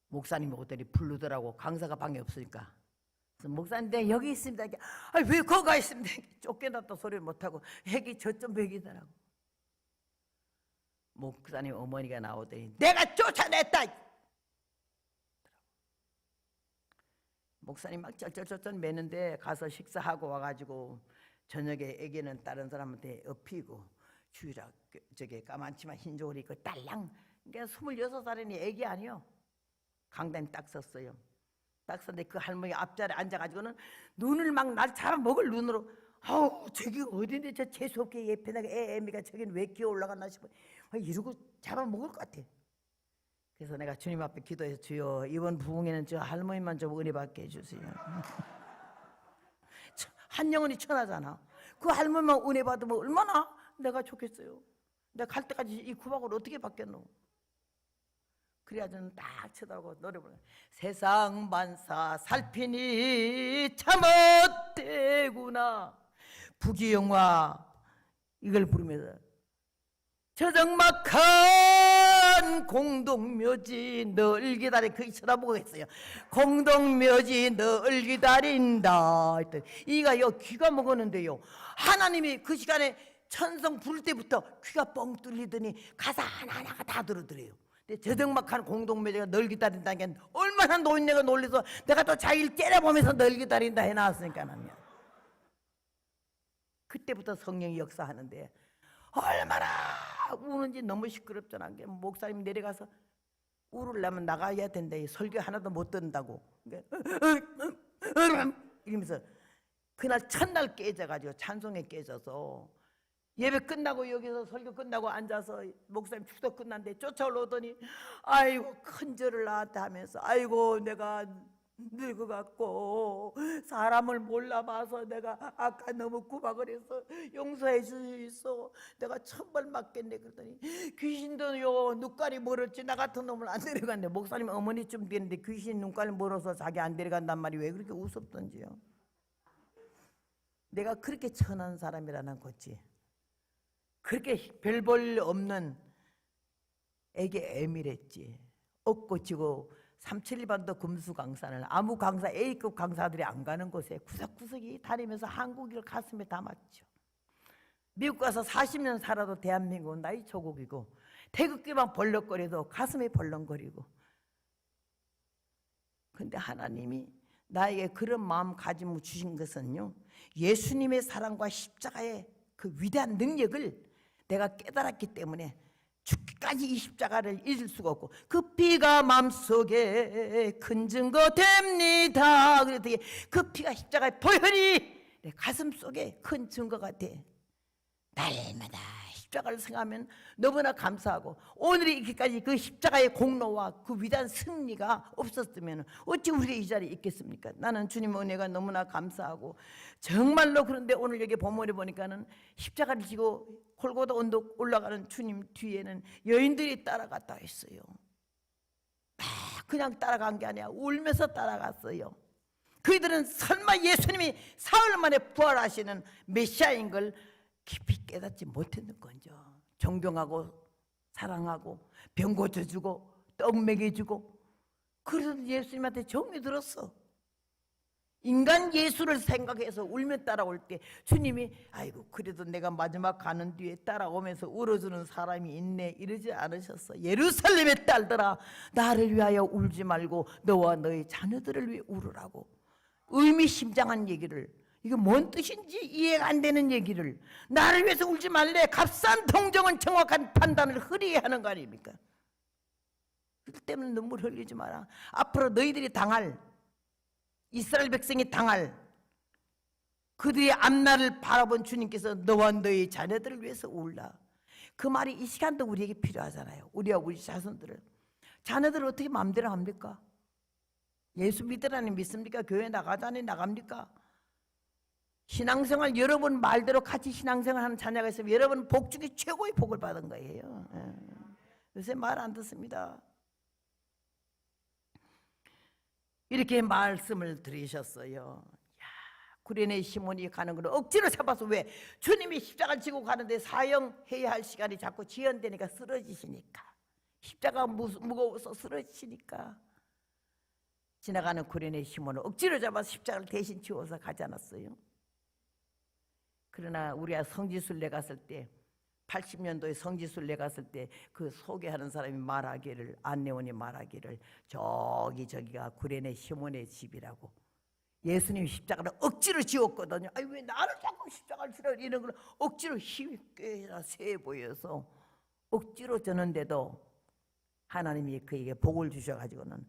목사님 오더니 부르더라고. 강사가 방에 없으니까. 그래서 목사님 네 여기 있습니다. 왜 거기 가 있습니다. 쫓겨났다 소리를 못하고 애기 저쪽 먹이더라고. 목사님 어머니가 나오더니 내가 쫓아냈다. 목사님 막 쩔쩔쩔쩔 매는데 가서 식사하고 와가지고 저녁에 애기는 다른 사람한테 업히고 주일학 저게 까만치마 흰 저고리 입고 딸랑. 그러니까 26살이니 애기 아니요. 강단이 딱 섰어요. 딱 섰는데 그 할머니 앞자리에 앉아가지고는 눈을 막 날 잡아먹을 눈으로 아우 저기 어딘데 저 재수없게 예편하게 애미가 저긴 왜 기어 올라갔나 싶어 이러고 잡아먹을 것 같아. 그래서 내가 주님 앞에 기도해서 주여 이번 부흥에는 저 할머니만 좀 은혜 받게 해주세요. 한 영혼이 천하잖아. 그 할머니만 은혜 받으면 얼마나 내가 좋겠어요. 내가 갈 때까지 이 구박을 어떻게 받겠노. 그래야 저는 딱 쳐다보고 노래 부르는 세상 만사 살피니 참헛되구나 부귀영화 이걸 부르면서 저정막한 공동묘지 널 기다린 그 쳐다보고 있어요. 공동묘지 널 기다린다 이가 요 귀가 먹었는데요 하나님이 그 시간에 천성 부를 때부터 귀가 뻥 뚫리더니 가사 하나하나가 다 들어들어요. 저정막한 공동묘지가 널 기다린다는 게 얼마나 노인네가 놀려서 내가 또 자기를 째려보면서 널 기다린다 해놨으니까 하나님. 그때부터 성령이 역사하는데 얼마나 우는지 너무 시끄럽잖아. 목사님 내려가서 울으려면 나가야 된다. 설교 하나도 못 듣는다고 이러면서 그날 첫날 깨져가지고 찬송에 깨져서 예배 끝나고 여기서 설교 끝나고 앉아서 목사님 축도 끝났는데 쫓아올라오더니 아이고 큰절을 나한테 하면서 아이고 내가 늙어갖고 사람을 몰라봐서 내가 아까 너무 구박을 해서 용서해 주시소. 내가 천벌 맞겠네. 그랬더니 귀신도요 눈깔이 멀었지 나 같은 놈을 안 데려간대. 목사님 어머니쯤 되는데 귀신 눈깔이 멀어서 자기 안 데려간단 말이 왜 그렇게 우습던지요. 내가 그렇게 천한 사람이라는 거지. 그렇게 별 볼 없는 애게 애밀했지. 얻고치고 371반도 금수강산을 아무 강사 A급 강사들이 안 가는 곳에 구석구석이 다니면서 한국을 가슴에 담았죠. 미국 가서 40년 살아도 대한민국은 나이 초국이고 태극기만 벌렁거려도 가슴이 벌렁거리고. 근데 하나님이 나에게 그런 마음가짐을 주신 것은요 예수님의 사랑과 십자가의 그 위대한 능력을 내가 깨달았기 때문에 죽기까지 이 십자가를 잊을 수가 없고 그 피가 마음속에 큰 증거 됩니다. 그랬더니 그 피가 십자가의 보혈이 내 가슴 속에 큰 증거가 돼. 날마다 십자가를 생각하면 너무나 감사하고 오늘이 이렇게까지 그 십자가의 공로와 그 위대한 승리가 없었으면 어찌 우리가 이 자리에 있겠습니까? 나는 주님 은혜가 너무나 감사하고 정말로. 그런데 오늘 여기 본문에 보니까는 십자가를 지고 골고다 언덕 올라가는 주님 뒤에는 여인들이 따라갔다 했어요. 그냥 따라간 게 아니라 울면서 따라갔어요. 그들은 설마 예수님이 사흘 만에 부활하시는 메시아인 걸 깊이 깨닫지 못했는 건죠. 존경하고 사랑하고 병 고쳐주고 떡 먹여주고 그래서 예수님한테 정이 들었어. 인간 예수를 생각해서 울며 따라올 때 주님이 아이고 그래도 내가 마지막 가는 뒤에 따라오면서 울어주는 사람이 있네 이러지 않으셨어. 예루살렘의 딸들아 나를 위하여 울지 말고 너와 너의 자녀들을 위해 울으라고. 의미심장한 얘기를, 이게 뭔 뜻인지 이해가 안 되는 얘기를 나를 위해서 울지 말래. 값싼 동정은 정확한 판단을 흐리게 하는 거 아닙니까? 그렇기 때문에 눈물 흘리지 마라. 앞으로 너희들이 당할, 이스라엘 백성이 당할 그들의 앞날을 바라본 주님께서 너와 너의 자녀들을 위해서 울라. 그 말이 이 시간도 우리에게 필요하잖아요. 우리와 우리 자손들을. 자녀들을 어떻게 마음대로 합니까? 예수 믿으라니 믿습니까? 교회 나가자니 나갑니까? 신앙생활 여러분 말대로 같이 신앙생활 하는 자녀가 있으면 여러분 복 중에 최고의 복을 받은 거예요. 요새 말 안 듣습니다. 이렇게 말씀을 들으셨어요. 구레네 시몬이 가는 걸 억지로 잡아서, 왜? 주님이 십자가를 지고 가는데 사형해야 할 시간이 자꾸 지연되니까 쓰러지시니까. 십자가가 무거워서 쓰러지시니까. 지나가는 구레네 시몬을 억지로 잡아서 십자가를 대신 지워서 가지 않았어요. 그러나 우리가 성지순례 갔을 때, 80년도에 성지순례 갔을 때 그 소개하는 사람이 말하기를, 안내원이 말하기를 저기가 구레네 시몬의 집이라고. 예수님이 십자가를 억지로 지웠거든요. 아니 왜 나를 자꾸 십자가를 지라, 이런 걸 억지로 힘이 꽤나 세 보여서 억지로 졌는데도 하나님이 그에게 복을 주셔가지고는,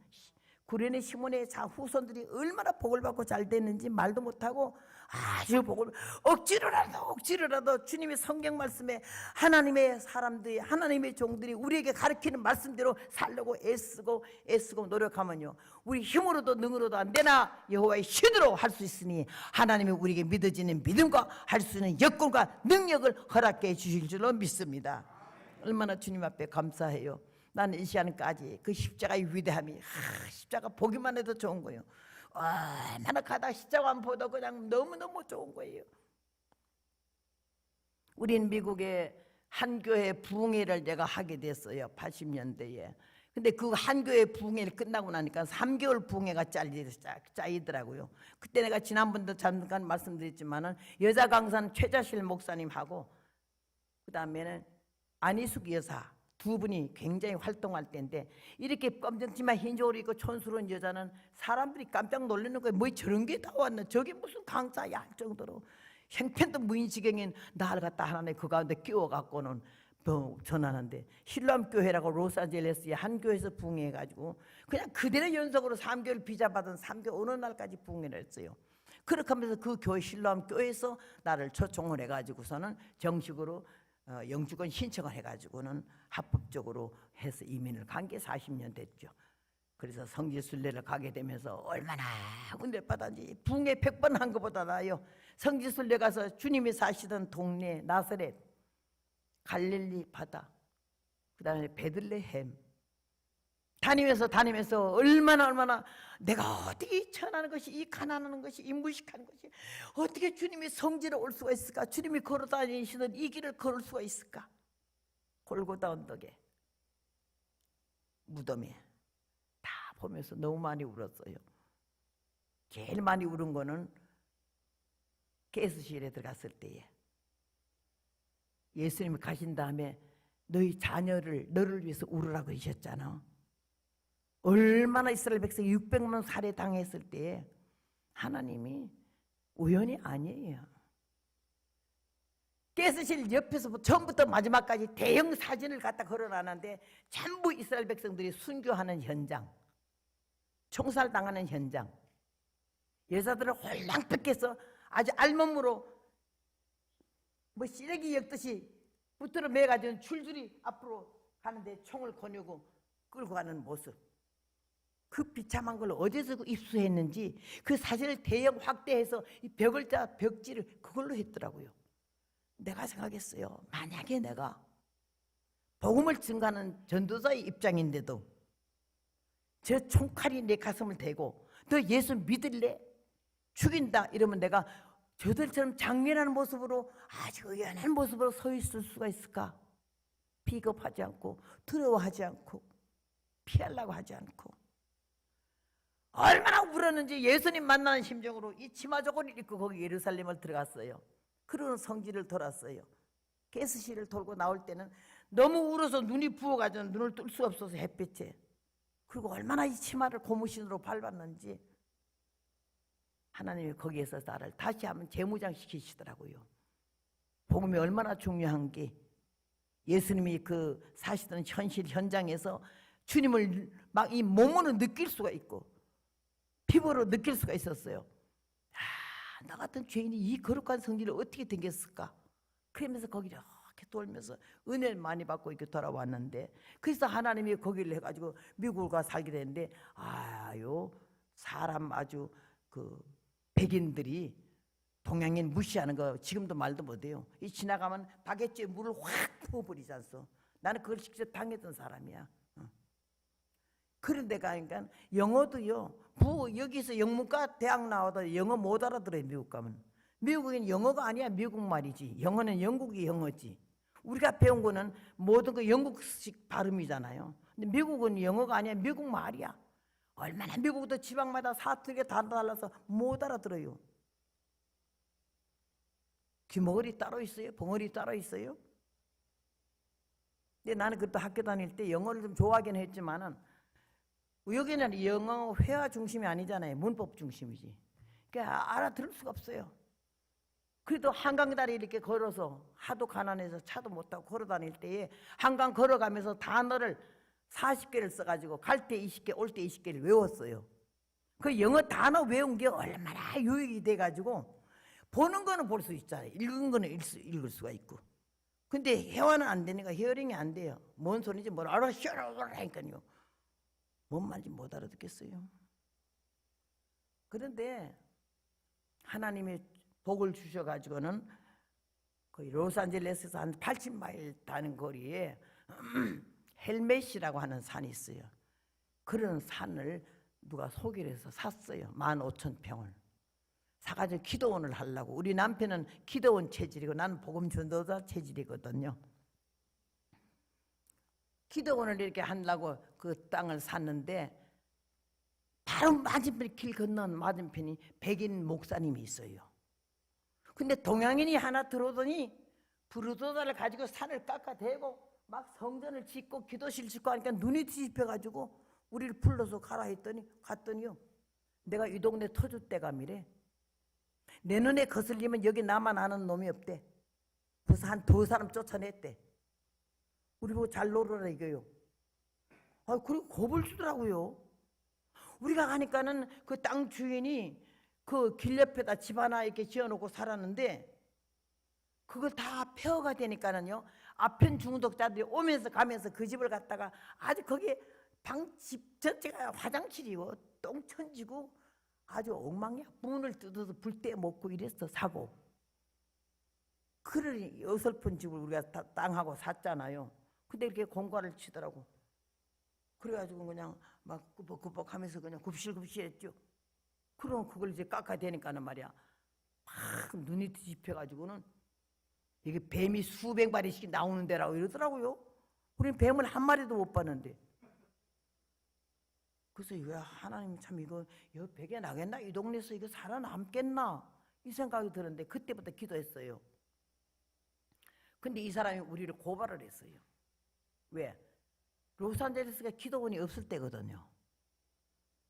구레네 시몬의 후손들이 얼마나 복을 받고 잘 됐는지 말도 못하고 아주 복을, 억지로라도 주님의 성경 말씀에 하나님의 사람들이, 하나님의 종들이 우리에게 가르치는 말씀대로 살려고 애쓰고 노력하면요, 우리 힘으로도 능으로도 안 되나 여호와의 신으로 할 수 있으니 하나님이 우리에게 믿어지는 믿음과 할 수 있는 여건과 능력을 허락해 주실 줄로 믿습니다. 얼마나 주님 앞에 감사해요. 나는 이 시간까지 그 십자가의 위대함이, 십자가 보기만 해도 좋은 거예요. 얼마나 가다 십자가만 보도 그냥 너무너무 좋은 거예요. 우린 미국의 한 교회 부흥회를 내가 하게 됐어요. 80년대에. 근데 그 한 교회 부흥회를 끝나고 나니까 3개월 부흥회가 짜이더라고요. 그때 내가 지난번도 잠깐 말씀드렸지만은 여자 강사는 최자실 목사님하고 그 다음에는 안희숙 여사 두 분이 굉장히 활동할 때인데, 이렇게 검정치마 흰옷 입고 촌스러운 여자는 사람들이 깜짝 놀라는 거예요. 뭐 저런 게 다 왔나, 저게 무슨 강사야 할 정도로 형편도 무인지경인 나를 갖다 하나님 그 가운데 끼워갖고는 전하는데, 신람교회라고 로스앤젤레스의 한 교회에서 부흥해가지고 그냥 그대로 연속으로 3개월 비자 받은 3개월 어느 날까지 부흥을 했어요. 그렇게 하면서 그 교회 신람교회에서 나를 초청을 해가지고서는 정식으로 영주권 신청을 해가지고는 합법적으로 해서 이민을 간 게 40년 됐죠. 그래서 성지순례를 가게 되면서 얼마나 은혜 받았는지, 부흥회 100번 한 것보다 나아요. 성지순례 가서 주님이 사시던 동네 나사렛, 갈릴리 바다, 그 다음에 베들레헴 다니면서 얼마나 내가 어떻게 천하는 것이, 이 가난한 것이, 이 무식한 것이 어떻게 주님이 성지로 올 수가 있을까? 주님이 걸어 다니시던 이 길을 걸을 수가 있을까? 골고다 언덕에, 무덤에 다 보면서 너무 많이 울었어요. 제일 많이 울은 거는 가스실에 들어갔을 때에 예수님이 가신 다음에 너희 자녀를 너를 위해서 울으라고 그러셨잖아. 얼마나 이스라엘 백성이 600만 살해 당했을 때에 하나님이 우연이 아니에요. 가스실 옆에서 처음부터 마지막까지 대형 사진을 갖다 걸어놨는데 전부 이스라엘 백성들이 순교하는 현장, 총살당하는 현장, 여자들을 홀랑 뺏겨서 아주 알몸으로 뭐 시래기 엮듯이 붙들어 매가지고 줄줄이 앞으로 가는데 총을 거느고 끌고 가는 모습, 그 비참한 걸 어디서 입수했는지 그 사진을 대형 확대해서 이 벽을 짜 벽지를 그걸로 했더라고요. 내가 생각했어요. 만약에 내가 복음을 증거하는 전도자의 입장인데도 저 총칼이 내 가슴을 대고 너 예수 믿을래? 죽인다 이러면 내가 저들처럼 장렬한 모습으로, 아주 의연한 모습으로 서 있을 수가 있을까? 비겁하지 않고 두려워하지 않고 피하려고 하지 않고 얼마나 울었는지 예수님 만나는 심정으로 이 치마저고리를 입고 거기 예루살렘을 들어갔어요. 그러는 성지를 돌았어요. 가스실을 돌고 나올 때는 너무 울어서 눈이 부어가지고 눈을 뜰 수 없어서 햇빛에, 그리고 얼마나 이 치마를 고무신으로 밟았는지 하나님이 거기에서 나를 다시 한번 재무장시키시더라고요. 복음이 얼마나 중요한 게, 예수님이 그 사시던 현실 현장에서 주님을 막 이 몸으로 느낄 수가 있고 피부로 느낄 수가 있었어요. 나 같은 죄인이 이 거룩한 성지를 어떻게 댕겼을까? 그러면서 거기를 이렇게 돌면서 은혜를 많이 받고 이렇게 돌아왔는데, 그래서 하나님이 거기를 해가지고 미국을 가 살게 됐는데, 아유 사람 아주 그 백인들이 동양인 무시하는 거 지금도 말도 못해요. 이 지나가면 바게트에 물을 확 부어버리지 않소. 나는 그걸 직접 당했던 사람이야. 그런 데 가니까 영어도요, 여기서 영문과 대학 나와도 영어 못 알아들어요. 미국 가면. 미국은 영어가 아니야, 미국 말이지. 영어는 영국이 영어지. 우리가 배운 거는 모든 거 영국식 발음이잖아요. 근데 미국은 영어가 아니야, 미국 말이야. 얼마나 미국도 지방마다 사투리가 다 달라서 못 알아들어요. 귀머거리 따로 있어요? 벙어리 따로 있어요? 근데 나는 그때 학교 다닐 때 영어를 좀 좋아하긴 했지만은, 여기는 영어 회화 중심이 아니잖아요. 문법 중심이지. 그러니까 알아들을 수가 없어요. 그래도 한강다리 이렇게 걸어서, 하도 가난해서 차도 못 타고 걸어 다닐 때에 한강 걸어가면서 단어를 40개를 써가지고 갈 때 20개, 올 때 20개를 외웠어요. 그 영어 단어 외운 게 얼마나 유익이 돼가지고, 보는 거는 볼 수 있잖아요. 읽은 거는 읽을 수가 있고. 근데 회화는 안 되니까 히어링이 안 돼요. 뭔 소리인지 뭘 알아시라니까요. 뭔 말인지 못 알아듣겠어요. 그런데 하나님이 복을 주셔가지고는 거의 로스앤젤레스에서 한 80마일 다는 거리에 헬멧이라고 하는 산이 있어요. 그런 산을 누가 소개를 해서 샀어요. 15,000평을. 사가지고 기도원을 하려고. 우리 남편은 기도원 체질이고 나는 복음 전도자 체질이거든요. 기도원을 이렇게 하려고 그 땅을 샀는데, 바로 맞은편 길 건넌 맞은편이 백인 목사님이 있어요. 근데 동양인이 하나 들어오더니 부르도다를 가지고 산을 깎아대고 막 성전을 짓고 기도실 짓고 하니까 눈이 뒤집혀가지고 우리를 불러서 가라 했더니 갔더니요, 내가 이 동네 터줏대감이래. 내 눈에 거슬리면 여기 나만 아는 놈이 없대. 그래서 한 2사람 쫓아냈대. 우리 보고 잘 놀아라 이거요. 그리고 겁을 주더라고요. 우리가 가니까는 그 땅 주인이 그 길 옆에다 집 하나 이렇게 지어놓고 살았는데, 그걸 다 폐허가 되니까는요, 아편 중독자들이 오면서 가면서 그 집을 갔다가 아주 거기에 방집 전체가 화장실이고 똥천지고 아주 엉망이야. 문을 뜯어서 불 때 먹고 이랬어. 사고. 그러니 어설픈 집을 우리가 땅하고 샀잖아요. 근데 이렇게 공과를 치더라고. 그래가지고 그냥 막 꾸벅꾸벅 하면서 그냥 굽실굽실했죠. 그럼 그걸 이제 깎아대니까는 말이야, 막 눈이 뒤집혀가지고는 이게 뱀이 수백 마리씩 나오는 데라고 이러더라고요. 우리는 뱀을 한 마리도 못 봤는데. 그래서 왜 하나님 참 이거 백에 나겠나? 이 동네에서 이거 살아남겠나? 이 생각이 들었는데 그때부터 기도했어요. 근데 이 사람이 우리를 고발을 했어요. 왜? 로스앤젤레스가 기도원이 없을 때거든요.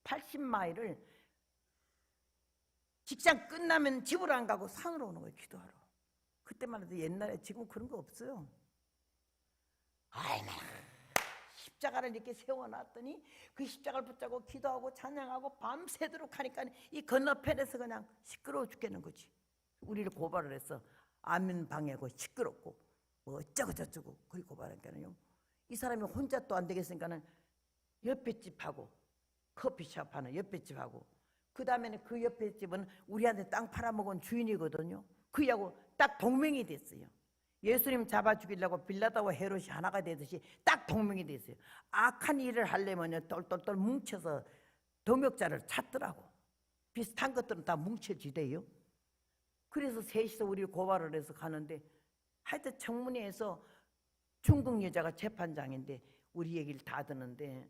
80마일을 직장 끝나면 집으로 안 가고 산으로 오는 거예요. 기도하러. 그때만 해도 옛날에, 지금 그런 거 없어요. 아이고, 십자가를 이렇게 세워놨더니 그 십자가를 붙잡고 기도하고 찬양하고 밤새도록 하니까 이 건너편에서 그냥 시끄러워 죽겠는 거지. 우리를 고발을 했어. 아멘 방해고 시끄럽고 뭐 어쩌고 저쩌고. 그리 고발하니까는요, 이 사람이 혼자 또 안 되겠으니까는 옆에 집하고 커피숍 하는 옆에 집하고, 그 다음에는 그 옆에 집은 우리한테 땅 팔아먹은 주인이거든요. 그하고 딱 동맹이 됐어요. 예수님 잡아 죽이려고 빌라다와 헤롯이 하나가 되듯이 딱 동맹이 됐어요. 악한 일을 하려면 똘똘똘 뭉쳐서 동역자를 찾더라고. 비슷한 것들은 다 뭉쳐지대요. 그래서 셋이서 우리를 고발을 해서 가는데, 하여튼 청문회에서 중국 여자가 재판장인데 우리 얘기를 다 듣는데,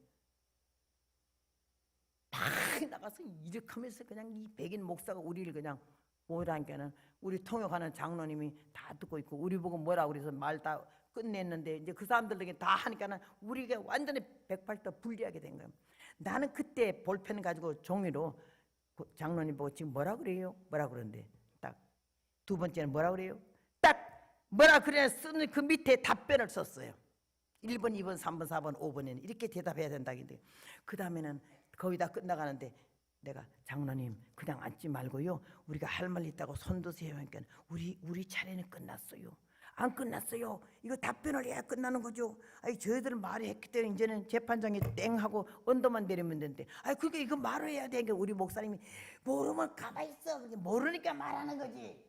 막 나가서 이렇게 하면서 그냥 이 백인 목사가 우리를 그냥 뭐라니까는, 우리 통역하는 장로님이 다 듣고 있고 우리 보고 뭐라고 그래서 말 다 끝냈는데, 이제 그 사람들에게 다 하니까는 우리가 완전히 180도 분리하게 된 거예요. 나는 그때 볼펜 가지고 종이로 장로님 보고 지금 뭐라 그래요? 뭐라 그러는데, 딱 두 번째는 뭐라 그래요? 딱 뭐라 그래 쓰는 그 밑에 답변을 썼어요. 1번, 2번, 3번, 4번, 5번에는 이렇게 대답해야 된다는데, 그 다음에는 거의 다 끝나가는데 내가 장로님 그냥 앉지 말고요. 우리가 할 말 있다고 손 드세요. 그러니까 우리 차례는 끝났어요. 안 끝났어요. 이거 답변을 해야 끝나는 거죠. 아니 저희들은 말을 했기 때문에 이제는 재판장이 땡 하고 언더만 내리면 되는데, 아니 그러니까 이거 말을 해야 되니까 우리 목사님이 모르면 가만히 있어. 모르니까 말하는 거지.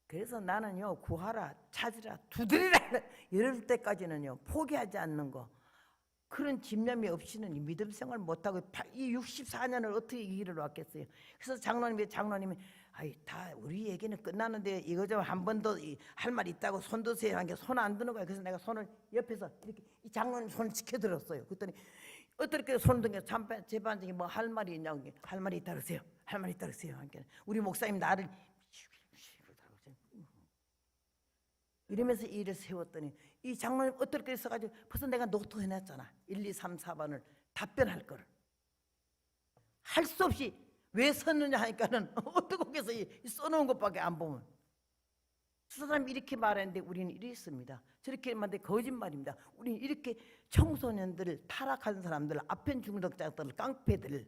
그래서 나는요, 구하라, 찾으라, 두드리라 이럴 때까지는요 포기하지 않는 거, 그런 집념이 없이는 이 믿음 생활 못하고 이 64년을 어떻게 이 길을 왔겠어요. 그래서 장로님이 아이 다 우리 얘기는 끝나는데 이거 좀 한 번 더 할 말 있다고 손 드세요 한 게 손 안 드는 거야. 그래서 내가 손을 옆에서 이렇게 이 장로님 손을 지켜들었어요. 그랬더니 어떻게 손 든 게 재판장이 뭐 할 말이 있냐고, 할 말이 있다 그러세요. 할 말이 있다 그러세요. 하니까 우리 목사님 나를 이러면서 일을 세웠더니 이 장로님 어떻게 있어가지고 벌써 내가 노트 해놨잖아. 1, 2, 3, 4번을 답변할 거를. 할 수 없이 왜 썼느냐 하니까는 어떻게 해서 써놓은 것밖에 안 보면. 그 사람이 이렇게 말하는데 우리는 이랬습니다. 저렇게 말하는데 거짓말입니다. 우리는 이렇게 청소년들을, 타락한 사람들, 아편 중독자들, 깡패들,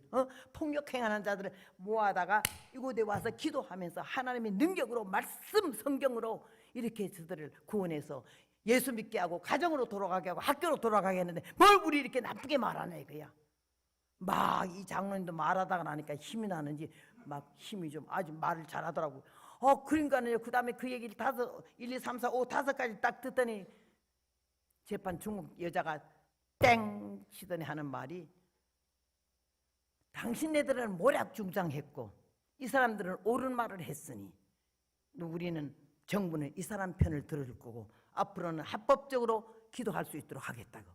폭력행하는 자들을 모아다가 이곳에 와서 기도하면서 하나님의 능력으로 말씀 성경으로 이렇게 저들을 구원해서 예수 믿게 하고 가정으로 돌아가게 하고 학교로 돌아가게 했는데 뭘 우리 이렇게 나쁘게 말하네 이거야. 막 이 장로님도 말하다가 나니까 힘이 나는지 막 힘이 좀 아주 말을 잘하더라고. 그러니까는요, 그 다음에 그 얘기를 1, 2, 3, 4, 5, 5가지 딱 듣더니 재판 중국 여자가 땡 치더니 하는 말이, 당신네들은 모략중장했고 이 사람들은 옳은 말을 했으니 우리는 정부는 이 사람 편을 들을 거고 앞으로는 합법적으로 기도할 수 있도록 하겠다고.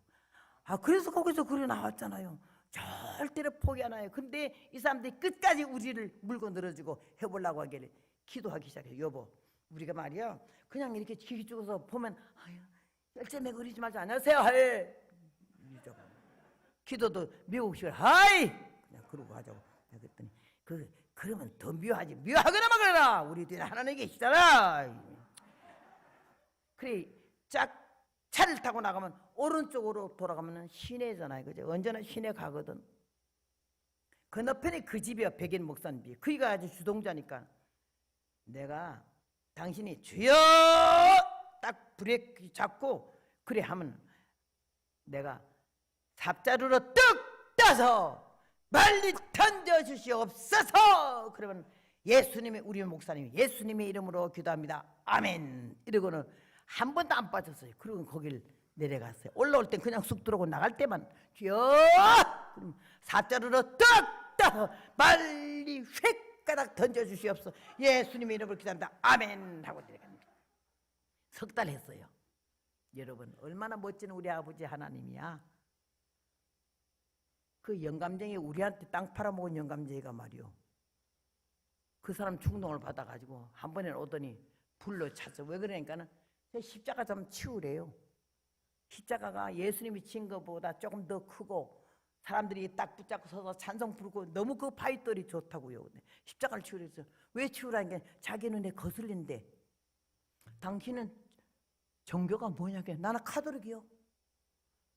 그래서 거기서 글이 나왔잖아요. 절대로 포기 안 해요. 근데 이 사람들이 끝까지 우리를 물고 늘어주고 해보려고 하길래 기도하기 시작해요. 여보, 우리가 말이야 그냥 이렇게 기기 죽어서 보면 열정에 그리지 말자. 안녕하세요 하이. 기도도 미국식으로 하이 그냥 그러고 하자고. 그랬더니 그러면 더 미워하지. 미워하거나 말거나 우리 뒤에 하나님 계시잖아. 그래 짝 차를 타고 나가면 오른쪽으로 돌아가면 시내잖아요. 그죠? 언제나 시내 가거든. 건너편에 그 집이야. 백인 목사님 집. 그이가 아주 주동자니까 내가 당신이 주여 딱 브레이크 잡고 그래 하면 내가 삽자루로 뚝 따서 빨리 던져주시옵소서. 그러면 예수님의, 우리 목사님이 예수님의 이름으로 기도합니다. 아멘. 이러고는 한 번도 안 빠졌어요. 그리고 거길 내려갔어요. 올라올 땐 그냥 쑥 들어오고 나갈 때만 주여 그럼 삽자루로 뚝 따서 빨리 휙가닥 던져주시옵소서. 예수님의 이름으로 기도합니다. 아멘 하고 내려갑니다. 석 달 했어요. 여러분 얼마나 멋진 우리 아버지 하나님이야. 그 영감쟁이 우리한테 땅 팔아먹은 영감쟁이가 말이요, 그 사람 충동을 받아가지고 한 번에 오더니 불러 찼어. 왜 그러니까는 십자가 좀 치우래요. 십자가가 예수님이 친 것보다 조금 더 크고 사람들이 딱 붙잡고 서서 찬송 부르고 너무 그 파이떨이 좋다고요. 십자가를 치우래서 왜 치우라는 게 자기 눈에 거슬린대. 당신은 종교가 뭐냐게. 나는 카톨릭이요.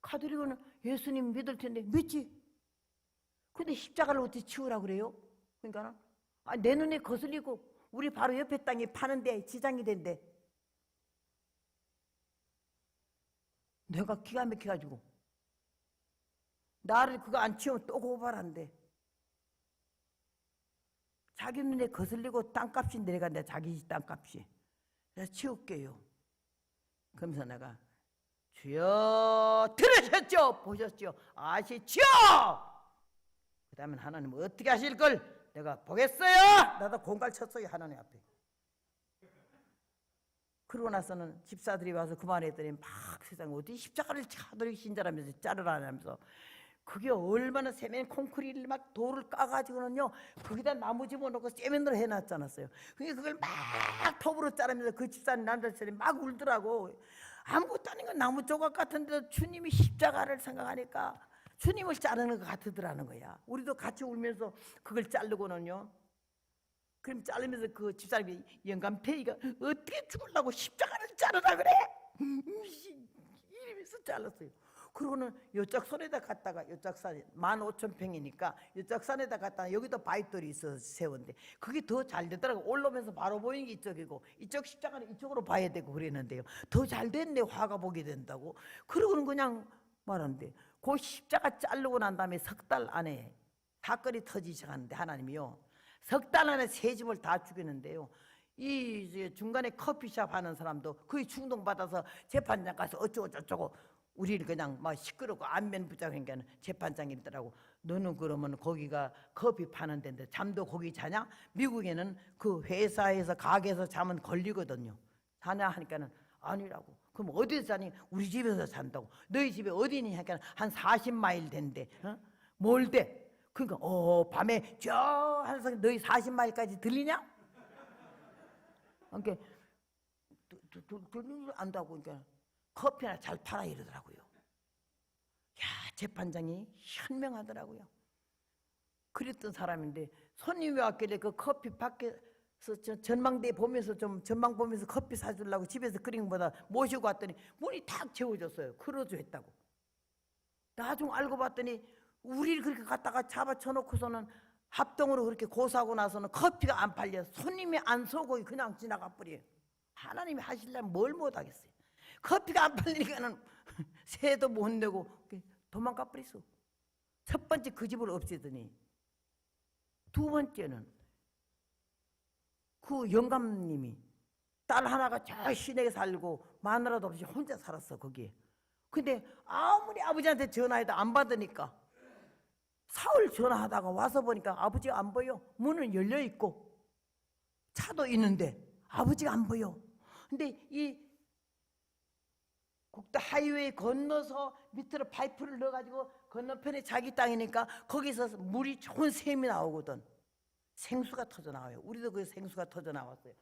카톨릭은 예수님 믿을 텐데 믿지. 근데 십자가를 어떻게 치우라고 그래요? 그러니까 내 눈에 거슬리고 우리 바로 옆에 땅에 파는데 지장이 된대. 내가 기가 막혀가지고 나를 그거 안 치우면 또 고발한대. 자기 눈에 거슬리고 땅값이 내려간대. 자기 집 땅값이. 내가 치울게요. 그러면서 내가 주여 들으셨죠? 보셨죠? 아시죠? 그 다음에 하나님 어떻게 하실 걸 내가 보겠어요. 나도 공갈 쳤어요. 하나님 앞에. 그러고 나서는 집사들이 와서 그만했더니 막 세상에 어디 십자가를 차도록 신자라면서 자르라면서, 그게 얼마나 세면 콘크리트를 막 돌을 까가지고는요 거기다 나무 집어넣고 세면으로 해놨잖았어요. 그걸 막 톱으로 자르면서 그 집사님 남자들이 막 울더라고. 아무것도 아닌 건 나무 조각 같은데 주님이 십자가를 생각하니까 주님을 자르는 것 같으더라는 거야. 우리도 같이 울면서 그걸 자르고는요, 그럼 자르면서 그 집사님이 영감페이가 어떻게 죽으려고 십자가를 자르라 그래? 이러면서 잘랐어요. 그러고는 요쪽 산에다 갔다가 요쪽 산에 15,000평이니까 요쪽 산에다 갔다가 여기도 바위돌이 있어서 세웠는데 그게 더 잘 되더라고. 올라오면서 바로 보이는 게 이쪽이고 이쪽 십자가는 이쪽으로 봐야 되고 그랬는데요. 더 잘 됐네. 화가 보게 된다고. 그러고는 그냥 말하는데 그 십자가 자르고 난 다음에 석 달 안에 사건이 터지기 시작하는데 하나님이요. 석 달 안에 세 집을 다 죽이는데요. 이 중간에 커피숍 하는 사람도 거의 충동받아서 재판장 가서 어쩌고저쩌고 우리를 그냥 막 시끄럽고 안면 부장하니까 재판장이 있더라고. 너는 그러면 거기가 커피 파는 데인데 잠도 거기 자냐? 미국에는 그 회사에서 가게에서 자면 걸리거든요. 자냐 하니까는 아니라고. 그럼 어디서 자니? 우리 집에서 잔다고. 너희 집에 어디니? 하니까 한 40마일 된대. 어? 뭘 돼? 그러니까 밤에 저 하늘에서 너희 40마일까지 들리냐? 그러니까 안다고. 그러니까 커피나 잘 팔아 이러더라고요. 야, 재판장이 현명하더라고요. 그랬던 사람인데 손님이 왔길래 그 커피 밖에서 전망대 보면서 좀 전망 보면서 커피 사주려고 집에서 끓인 것보다 모시고 왔더니 문이 탁 채워졌어요. 그러죠 했다고. 나중 알고 봤더니 우리를 그렇게 갖다가 잡아쳐놓고서는 합동으로 그렇게 고사하고 나서는 커피가 안 팔려. 손님이 안 서고 그냥 지나가 버려요. 하나님이 하시려면 뭘 못하겠어요. 커피가 안 팔리니까는 세도 못 내고 도망가 버렸어. 첫 번째 그 집을 없애더니 두 번째는 그 영감님이 딸 하나가 저 시내에 살고 마누라도 없이 혼자 살았어 거기에. 근데 아무리 아버지한테 전화해도 안 받으니까 사흘 전화하다가 와서 보니까 아버지가 안 보여. 문은 열려 있고 차도 있는데 아버지가 안 보여. 근데 이 국도 하이웨이 건너서 밑으로 파이프를 넣어가지고 건너편에 자기 땅이니까 거기서 물이 좋은 샘이 나오거든. 생수가 터져 나와요. 우리도 그 생수가 터져 나왔어요.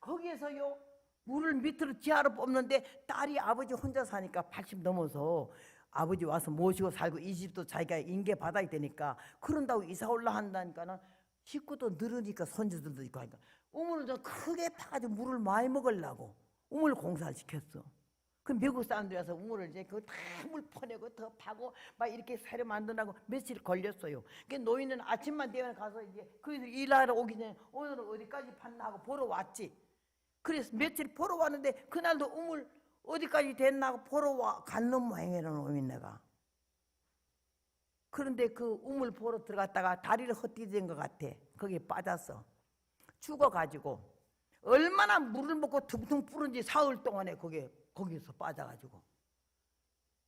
거기에서요 물을 밑으로 지하로 뽑는데 딸이 아버지 혼자 사니까 80 넘어서 아버지 와서 모시고 살고 이 집도 자기가 인계 받아야 되니까 그런다고 이사 올라 한다니까는 식구도 늘으니까 손주들도 있고 하니까 우물을 좀 크게 파가지고 물을 많이 먹으려고 우물 공사를 시켰어. 그 미국 사람들이 와서 우물을 이제 그거 다 물 퍼내고 더 파고 막 이렇게 새로 만드라고 며칠 걸렸어요. 그 노인은 아침만 되면 가서 이제 거기서 일하러 오기 전에 오늘은 어디까지 팠나 하고 보러 왔지. 그래서 며칠 보러 왔는데 그날도 우물 어디까지 됐나 하고 보러 갔는 모양이라는 놈이 내가. 그런데 그 우물 보러 들어갔다가 다리를 헛디딘 것 같아. 거기에 빠졌어. 죽어가지고 얼마나 물을 먹고 퉁퉁 부른지 사흘 동안에 거기서 빠져가지고.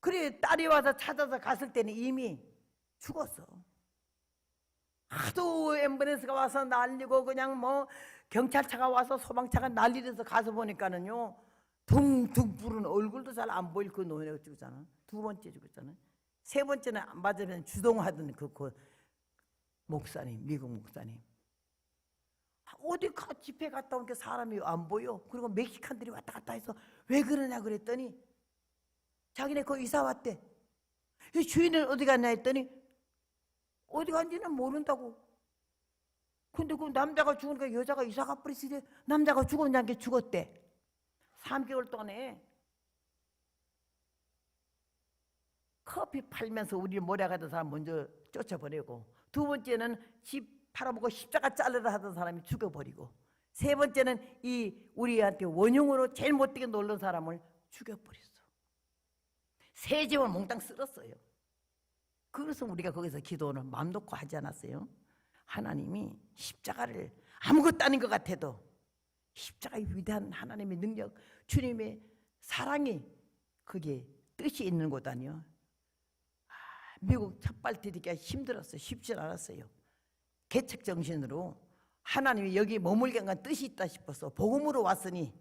그래 딸이 와서 찾아서 갔을 때는 이미 죽었어. 하도 앰뷸런스가 와서 난리고 그냥 뭐 경찰차가 와서 소방차가 난리돼서 가서 보니까는요 둥둥 부른 얼굴도 잘 안 보일 그 노인이가 죽었잖아. 두 번째 죽었잖아. 세 번째는 안 맞으면 주동하던 그 목사님, 미국 목사님. 어디 집회 갔다 오니까 사람이 안 보여. 그리고 멕시칸들이 왔다 갔다 해서 왜 그러냐 그랬더니 자기네 거기 이사 왔대. 이 주인은 어디 갔냐 했더니 어디 간지는 모른다고. 근데 그 남자가 죽으니까 여자가 이사 가버리시대. 남자가 죽었냐는 게 죽었대. 3개월 동안에 커피 팔면서 우리를 몰아가던 사람 먼저 쫓아버리고 두 번째는 집 팔아먹고 십자가 자르라 하던 사람이 죽여버리고 세 번째는 이 우리한테 원흉으로 제일 못되게 놀던 사람을 죽여버렸어. 세 집을 몽땅 쓸었어요. 그래서 우리가 거기서 기도는 마음 놓고 하지 않았어요. 하나님이 십자가를 아무것도 아닌 것 같아도 십자가의 위대한 하나님의 능력, 주님의 사랑이 그게 뜻이 있는 곳 아니요. 미국 첫발 디디기가 힘들었어요. 쉽지 않았어요. 개척 정신으로 하나님이 여기 머물게 한 건 뜻이 있다 싶어서 복음으로 왔으니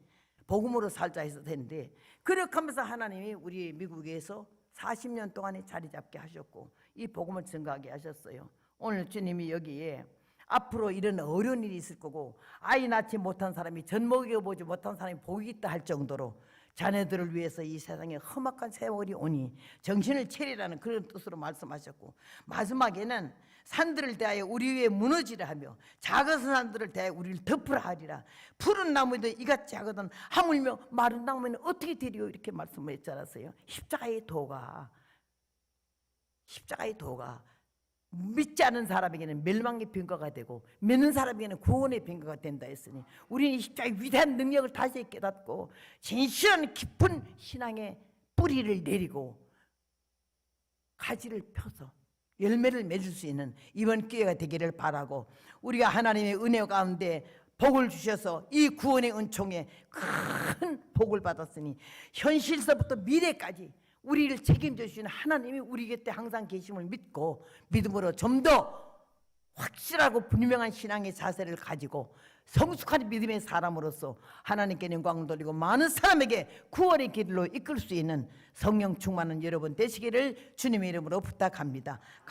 복음으로 살자 해서 되는데 그렇게 하면서 하나님이 우리 미국에서 40년 동안에 자리 잡게 하셨고 이 복음을 증거하게 하셨어요. 오늘 주님이 여기에 앞으로 이런 어려운 일이 있을 거고 아이 낳지 못한 사람이 젖 먹여보지 못한 사람이 복이 있다 할 정도로 자녀들을 위해서 이 세상에 험악한 세월이 오니 정신을 차리라는 그런 뜻으로 말씀하셨고 마지막에는 산들을 대하여 우리 위에 무너지라 하며 작은 산들을 대하여 우리를 덮으라 하리라. 푸른 나무도 이같이 하거든 하물며 마른 나무는 어떻게 되리요 이렇게 말씀을 했지 않았어요. 십자가의 도가 십자가의 도가 믿지 않은 사람에게는 멸망의 빈거가 되고 믿는 사람에게는 구원의 빈거가 된다 했으니 우리는 이 십자가의 위대한 능력을 다시 깨닫고 진실한 깊은 신앙의 뿌리를 내리고 가지를 펴서 열매를 맺을 수 있는 이번 기회가 되기를 바라고, 우리가 하나님의 은혜 가운데 복을 주셔서 이 구원의 은총에 큰 복을 받았으니 현실서부터 미래까지 우리를 책임져 주시는 하나님이 우리 곁에 항상 계심을 믿고 믿음으로 좀 더 확실하고 분명한 신앙의 자세를 가지고 성숙한 믿음의 사람으로서 하나님께 영광을 돌리고 많은 사람에게 구원의 길로 이끌 수 있는 성령 충만한 여러분 되시기를 주님의 이름으로 부탁합니다.